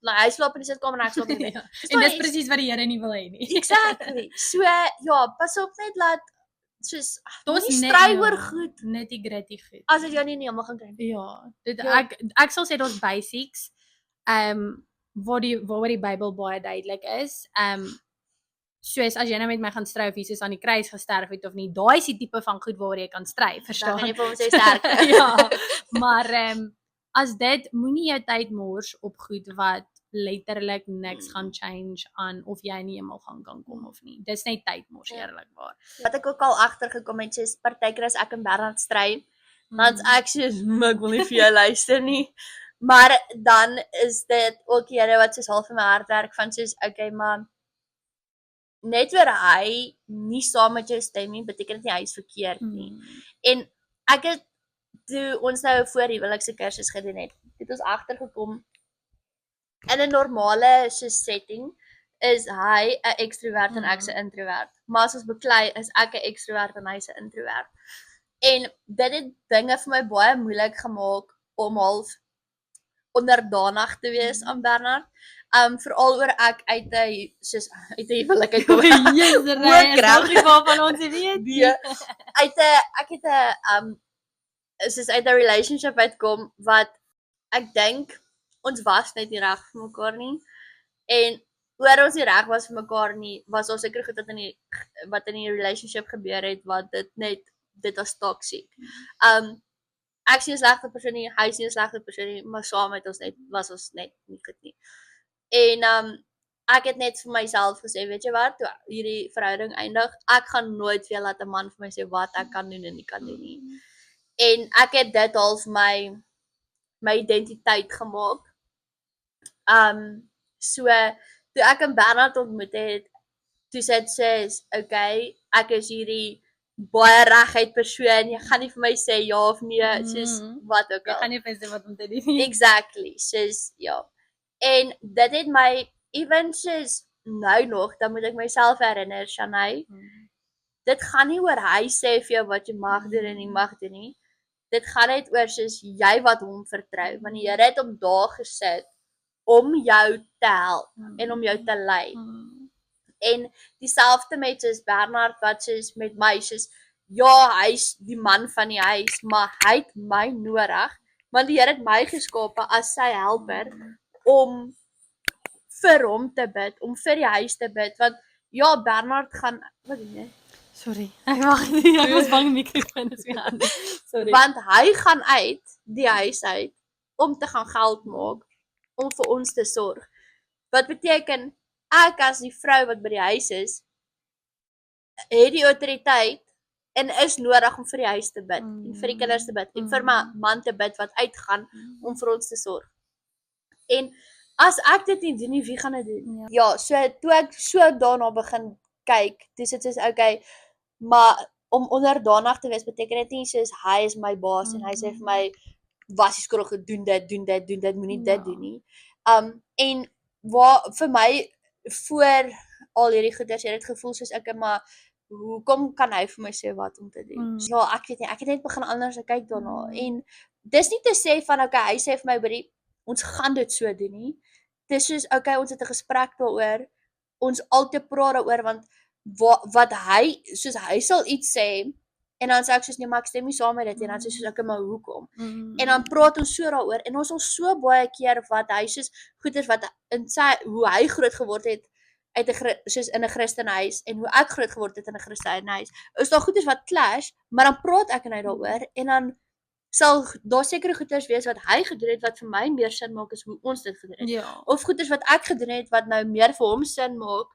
hy slaap in die sitkamer en ek slaap in die bed. En dis presies wat die Here nie wil hê nie. Exactly. So ja, pas op net laat soos ons stry oor goed, nitty-gritty goed. As dit jou nie helemaal gaan kry. Ja, ek sal sê daar's basics waaroor die Bybel baie duidelik is. Soos as jy nou met my gaan stry of Jesus aan die kruis gesterf het of nie, daai is die tipe van goed waaroor jy kan stry, verstaan? Dan jy vir hom sê sterk. Ja, maar as dit moenie jou tyd mors op goed wat letterlik niks gaan change aan of jy nie eendag gaan kan kom of nie. Dis net tyd mors, eerlikwaar. Wat ek ook al agtergekom het, soos partykeer as ek en Bernard stry, dan ek soos ek wil nie vir jou luister nie. Maar dan is dit ook Here wat soos half in my hart werk van soos okay, maar net oor hy nie saam met jou stem nie, beteken dit nie hy is verkeerd nie. En ek het toe ons nou voor huwelikse kursus gedoen het ons agtergekom in 'n normale setting is hy 'n ekstrovert en ek 'n introvert. Maar as ons beklei is ek 'n ekstrovert en hy 'n introvert. En dit het dinge vir my baie moeilik gemaak om half onderdanig te wees aan Bernard. Veral oor ek uit 'n huwelik uitkom. Jesus, waarvan ons weet. Ek het 'n uit 'n relationship uitkom wat ek dink ons was net nie reg vir mekaar nie. En oor ons nie reg was vir mekaar nie, was daar seker goed wat in die relationship gebeur het wat dit was toxic. Ek sien 'n slegte persoon nie, hy sien 'n slegte persoon nie, maar saam was ons net nie goed nie. En ek het net vir myself gesê, weet jy wat, toe hierdie verhouding eindig, ek gaan nooit weer laat 'n man vir my sê wat ek kan doen en nie kan doen nie. En ek het dit half my identiteit gemaak. So toe ek en Bernard ontmoet het, toe sê sy, okay, ek is hierdie baie reguit persoon, jy gaan nie vir my sê ja of nee, soos wat ook al. Jy gaan nie vir my sê wat om te doen nie. Exactly, soos ja. En dit het my, even soos nou nog, dan moet ek myself herinner, Shanay, dit gaan nie oor hy sê vir jou wat jy mag doen en nie mag doen nie. Dit gaan net oor soos jy wat hom vertrou, want die Here het hom daar gesit om jou te help en om jou te lei. En dieselfde met soos Bernard wat soos met my soos ja, hy's die man van die huis, maar hy het my nodig, want die Here het my geskape as sy helper om vir hom te bid, om vir die huis te bid, want ja, Bernard gaan, wat doen jy? Sorry, ek was bang die mikrofoon is weer aan. Sorry. Want hy gaan uit die huis uit om te gaan geld maak om vir ons te sorg. Wat beteken ek as die vrou wat by die huis is, het die autoriteit en is nodig om vir die huis te bid, en vir die kinders te bid, en vir my man te bid wat uitgaan om vir ons te sorg. En as ek dit nie doen nie, wie gaan dit doen? Ja, so toe ek so daarna begin kyk, toe sit soos okay, maar om onderdanig te wees beteken dit nie soos hy is my baas en hy sê vir my was jy skool gedoen dit, moenie dit doen nie. En vir my voor al hierdie goeders het dit gevoel soos ek maar hoekom kan hy vir my sê wat om te doen? So, ja, ek weet nie, ek het net begin anders kyk daarna en dis nie te sê van okay, hy sê vir my by die ons gaan dit so doen nie. Dis soos okay, ons het 'n gesprek daaroor. Ons altyd praat daaroor want wat hy soos hy sal iets sê en dan sê ek soos nee, maar ek stem nie saam met dit en dan sê soos okay, maar hoekom? En dan praat ons so daaroor en ons al so baie keer wat hy soos goeders wat in sy hoe hy groot geword het uit 'n soos in 'n Christenhuis en hoe ek groot geword het in 'n Christenhuis. Is daar goeders wat clash, maar dan praat ek en hy daaroor en dan sal daar sekere goeders wees wat hy gedoen het wat vir my meer sin maak as hoe ons dit gedoen het. Ja. Of goeders wat ek gedoen het wat nou meer vir hom sin maak.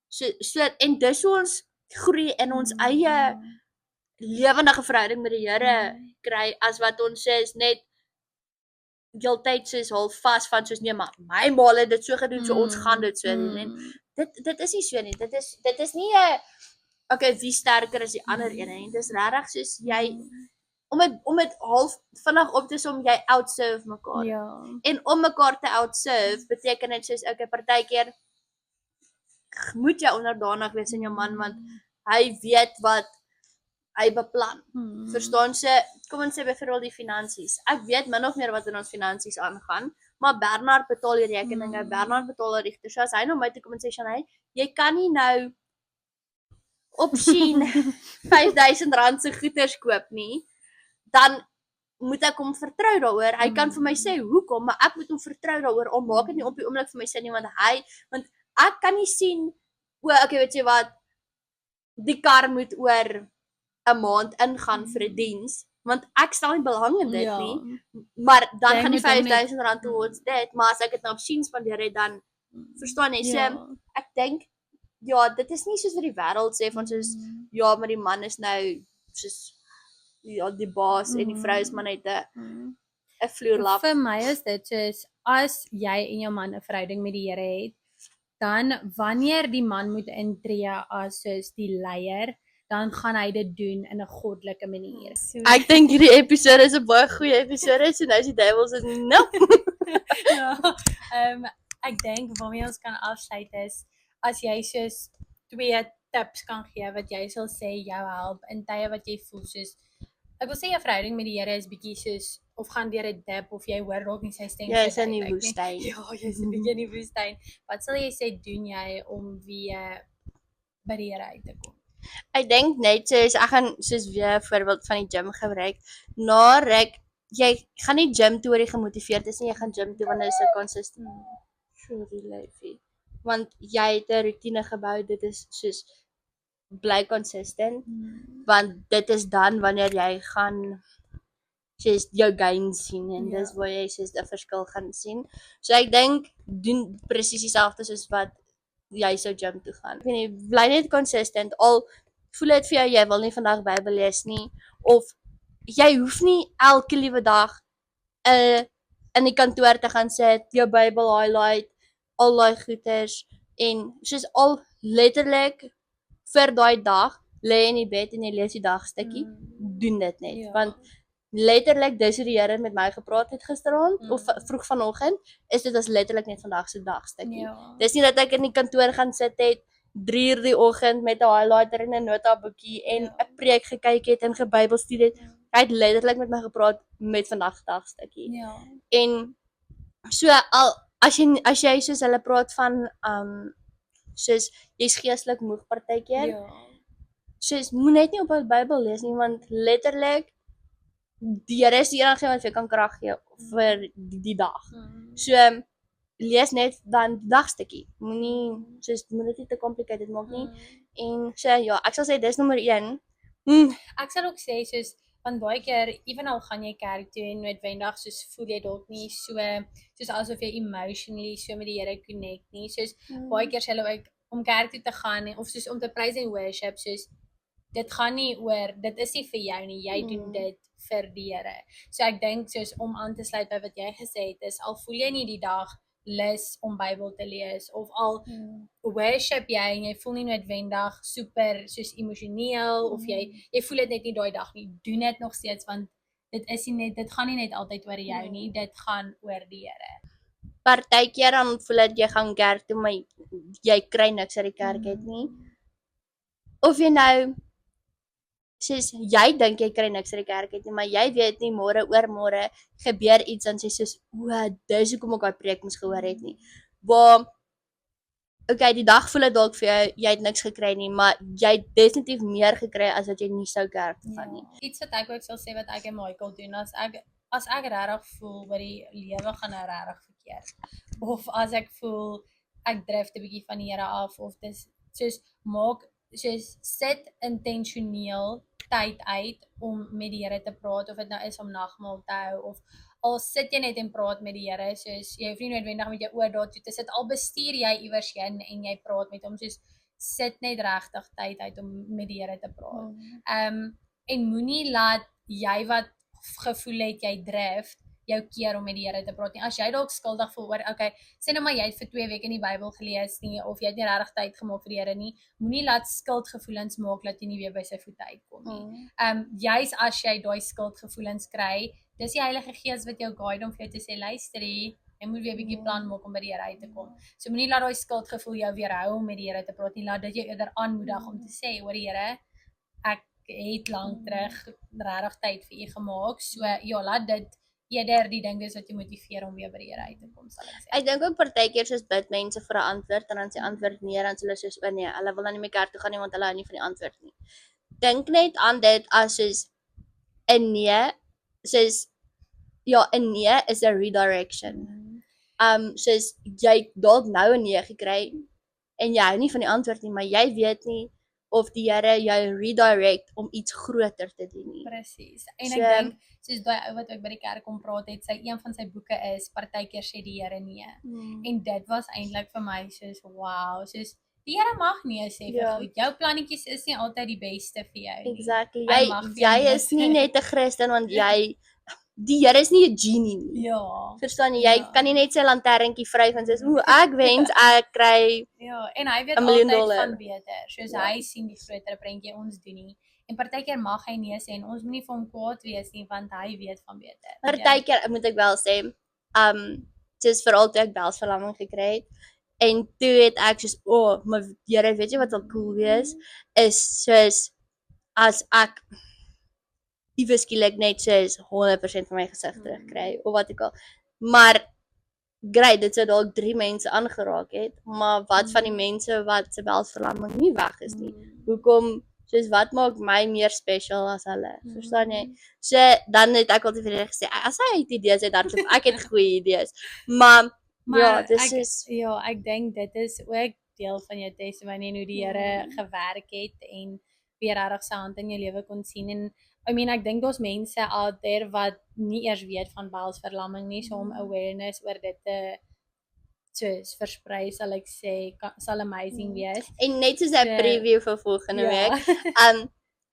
So en dis hoe ons groei in ons eie lewendige verhouding met die Here kry as wat ons sê is net heeltyd soos half vas van soos nee maar my ma het dit so gedoen so ons gaan dit so doen en dit is nie so nie. Dit is nie 'n okay, wie sterker as die ander een nie. Dis regtig soos jy om dit half vinnig op te som jy outserve mekaar. Ja. En om mekaar te outserve beteken dit soos okay, partykeer moet jy onderdanig wees aan jou man want hy weet wat hy beplan. Verstaan sy, kom ons sê byvoorbeeld die finansies. Ek weet min of meer wat in ons finansies aangaan, maar Bernard betaal die rekeninge, Bernard betaal die regte. So as hy nou my toe kom en sê Shanay, jy kan nie nou op Shein R5000 se goeders koop nie, dan moet ek hom vertrou daaroor. Hy kan vir my sê hoekom, maar ek moet hom vertrou daaroor. Al maak dit nie op die oomblik vir my sin nie want ek kan nie sien okay, weet jy wat, die kar moet oor 'n maand ingaan vir 'n diens, want ek stel nie belang in dit nie. Maar dan gaan die R5000 towards dit, maar as ek dit nou op Shein spandeer het dan verstaan jy, so ek dink ja, dit is nie soos wat die wêreld sê van soos ja, maar die man is nou soos ja, die baas en die vrou is maar net 'n vloerlap. Vir my is dit soos as jy en jou man 'n verhouding met die Here het, dan wanneer die man moet intree as soos die leier, dan gaan hy dit doen in 'n goddelike manier. Ek dink hierdie episode is 'n baie goeie episode, so nou is die duiwels is nope. Ja, ek dink waarmee ons kan afsluit is as jy soos 2 tips kan gee wat jy sal sê jou help in tye wat jy voel soos ek wil sê jou verhouding met die Here is bietjie soos of gaan deur 'n dip of jy hoor dalk nie sy stem Jy is in die woestyn. Ja, jy is 'n bietjie in die woestyn. Wat sal jy sê doen jy om weer by die Here uit te kom? Ek dink net soos ek gaan soos weer 'n voorbeeld van die gym gebruik. Na ruk jy gaan nie gym toe oor jy gemotiveerd is nie, jy gaan gym toe wanneer jy so consistent sorry liefie. Want jy het 'n rotine gebou, dit is soos bly consistent, want dit is dan wanneer jy gaan soos jou gains sien en dis waar jy soos 'n verskil gaan sien. So ek dink doen presies dieselfde soos wat jy sou gym toe gaan. Ek weet nie, bly net consistent. Al voel dit vir jou jy wil nie vandag Bybel lees nie of jy hoef nie elke liewe dag in die kantoor te gaan sit, jou Bybel highlight, al daai goeters en soos al letterlik vir daai dag lê in die bed en jy lees die dagstukkie, doen dit net want letterlik dis hoe die Here met my gepraat het gisteraand of vroeg vanoggend, is dit as letterlik net vandag se dagstukkie. Dis nie dat ek in die kantoor gaan sit het 3:00 die oggend met 'n highlighter en 'n notaboekie en 'n preek gekyk het en gebybelstudie het. Hy het letterlik met my gepraat met vandag se dagstukkie. En so al as jy soos hulle praat van soos jy's geestelik moeg partykeer. Soos moet net nie op die Bybel lees nie want letterlik die Here is die enigste wat vir jou kan krag gee vir die dag. So lees net dan die dagstukkie. Moenie soos moet dit nie te complicated maak nie. En so ja, ek sal sê dis nommer 1. Ek sal ook sê soos want baie keer ewenal gaan jy kerk toe en noodwendig soos voel jy dalk nie soos asof jy emotionally so met die Here connect nie. Soos baie keer sê hulle ook om kerk toe te gaan of soos om te praise en worship soos dit gaan nie oor dit is nie vir jou nie, jy doen dit vir die Here. So ek dink soos om aan te sluit by wat jy gesê het is al voel jy nie die dag lus om Bybel te lees of al worship jy en jy voel nie noodwendig super soos emosioneel of jy voel dit net nie daai dag nie, doen dit nog steeds want dit gaan nie net altyd oor jou nie, dit gaan oor die Here. Partykeer dan voel dit jy gaan kerk toe maar jy kry niks uit die kerk uit nie. Of jy nou soos jy dink jy kry niks uit die kerk uit nie, maar jy weet nie môre oormôre gebeur iets en sê soos o, dis hoekom ek daai preek moes gehoor het nie. Waar okay, die dag voel dit dalk vir jou jy het niks gekry nie, maar jy het definitief meer gekry as wat jy nie sou kerk toe gaan nie. Iets wat ek ook sal sê wat ek en Michael doen as ek regtig voel dat die lewe gaan nou regtig verkeerd of as ek voel ek drif 'n bietjie van die Here af of dis soos sit intentioneel tyd uit om met die Here te praat of dit nou is om nagmaal te hou of al sit jy net en praat met die Here soos jy hoef nie noodwendig met jou oor daartoe te sit al bestuur jy iewers heen en jy praat met hom soos sit net regtig tyd uit om met die Here te praat. En moenie laat jy wat gevoel het jy drif jou keer om met die Here te praat nie. As jy dalk skuldig voel oor, okay, sê nou maar jy het vir 2 weke in die Bybel gelees nie of jy het nie regtig tyd gemaak vir die Here nie, moenie laat skuldgevoelens maak dat jy nie weer by sy voete uitkom nie. Juis as jy daai skuldgevoelens kry, dis die Heilige Gees wat jou guide om vir jou te sê, luister jy moet weer 'n bietjie plan maak om by die Here uit te kom. So moenie laat daai skuldgevoel jou weerhou om met die Here te praat nie, laat dit jou eerder aanmoedig om te sê, hoor die Here, ek het lank terug regtig tyd vir u gemaak. So ja, laat dit eerder die ding is wat jy motiveer om weer by die Here uit te kom, sal ek sê. Ek dink ook partykeer soos bid mense vir 'n antwoord en dan sê antwoord nee, dan sê hulle soos o nee, hulle wil dan nie meer kerk toe gaan nie want hulle hou nie van die antwoord nie. Dink net aan dit as soos 'n nee, soos ja, 'n nee is 'n redirection. Soos jy dalk nou 'n nee gekry en jy hou nie van die antwoord nie, maar jy weet nie of die Here jou redirect om iets groter te doen nie. Presies. En ek dink soos daai ou wat ook by die kerk kom praat het, een van sy boeke is Partykeer sê die Here nee. En dit was eintlik vir my soos wow, soos die Here mag nee sê vir goed. Jou plannetjies is nie altyd die beste vir jou nie. Exactly. Jy is nie net 'n Christen want die Here is nie 'n genie nie. Ja. Verstaan jy? Kan nie net sy lanterntjie vryf en sê, ek wens ek kry ja, en hy weet altyd van beter. Soos hy sien die groter prentjie ons doen nie. En partykeer mag hy nee sê en ons moenie vir hom kwaad wees nie want hy weet van beter. Partykeer moet ek wel sê, soos veral toe ek belsverlamming gekry het en toe het ek soos maar Here, weet jy wat sal cool wees? Is soos as ek iewes skielik net soos 100% van my gesig terugkry of wat ook al. Maar great, dit sou dalk 3 mense aangeraak het, maar wat van die mense wat se belsverlamming nie weg is nie? Hoekom soos wat maak my meer special as hulle? Verstaan jy? So dan het ek altyd vir hulle gesê, as hy het idees het dan so ek het goeie idees. Maar ja, dis is ja, ek dink dit is ook deel van jou testimony en hoe die Here gewerk het en weer regtig sy hand in jou lewe kon sien en ek dink daar's mense out there wat nie eers weet van belsverlamming nie, so om awareness oor dit te soos versprei sal ek sê sal amazing wees. En net soos 'n preview vir volgende week.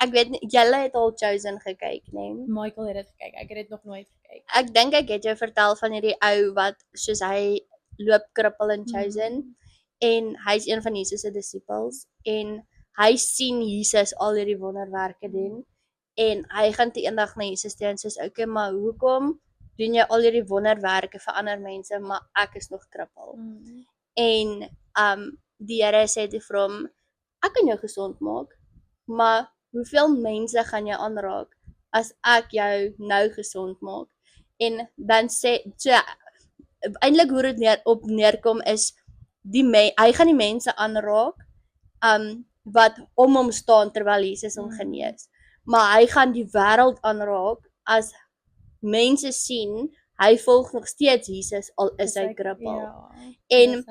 Ek weet nie, julle het al Chosen gekyk, nee? Michael het dit gekyk. Ek het dit nog nooit gekyk. Ek dink ek het jou vertel van hierdie ou wat soos hy loop krippel in Chosen en hy's een van Jesus se disippels en hy sien Jesus al hierdie wonderwerke doen en hy gaan te eendag na Jesus toe en sê okay, maar hoekom doen jy al hierdie wonderwerke vir ander mense maar ek is nog krippel? En die Here sê vir hom, ek kan jou gesond maak, maar hoeveel mense gaan jy aanraak as ek jou nou gesond maak? En dan sê so eintlik hoe dit neerkom is hy gaan die mense aanraak wat om hom staan terwyl Jesus hom genees. Maar hy gaan die wêreld aanraak as mense sien hy volg nog steeds Jesus al is hy krippel. En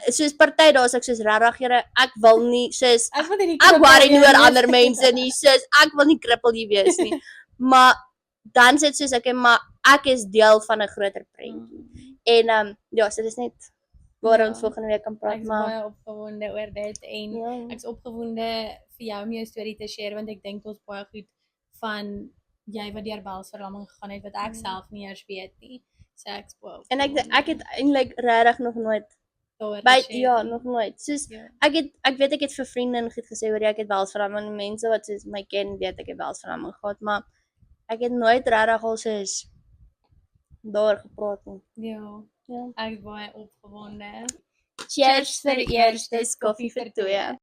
soos party daar is ek soos regtig Here, ek wil nie soos ek worry nie oor ander mense nie, soos ek wil nie krippel hier wees nie. Maar dan sê dit soos okay, maar ek is deel van 'n groter prentjie. En ja, so dis net waar ons volgende week kan praat. Ek is baie opgewonde oor dit en ek is opgewonde vir jou om jou storie te share want ek dink ons baie goed van jy wat deur belsverlamming gegaan het wat ek self nie eers weet nie. So ek spoil. En ek het eintlik regtig nog nooit nog nooit. Soos ek weet ek het vir vriende en goed gesê oor ek het belsverlamming en mense wat soos my ken weet ek het belsverlamming gehad, maar ek het nooit regtig al soos daar gepraat nie. Ja. Ek is baie opgewonde. Cheers vir eers, dis koffie vir 2.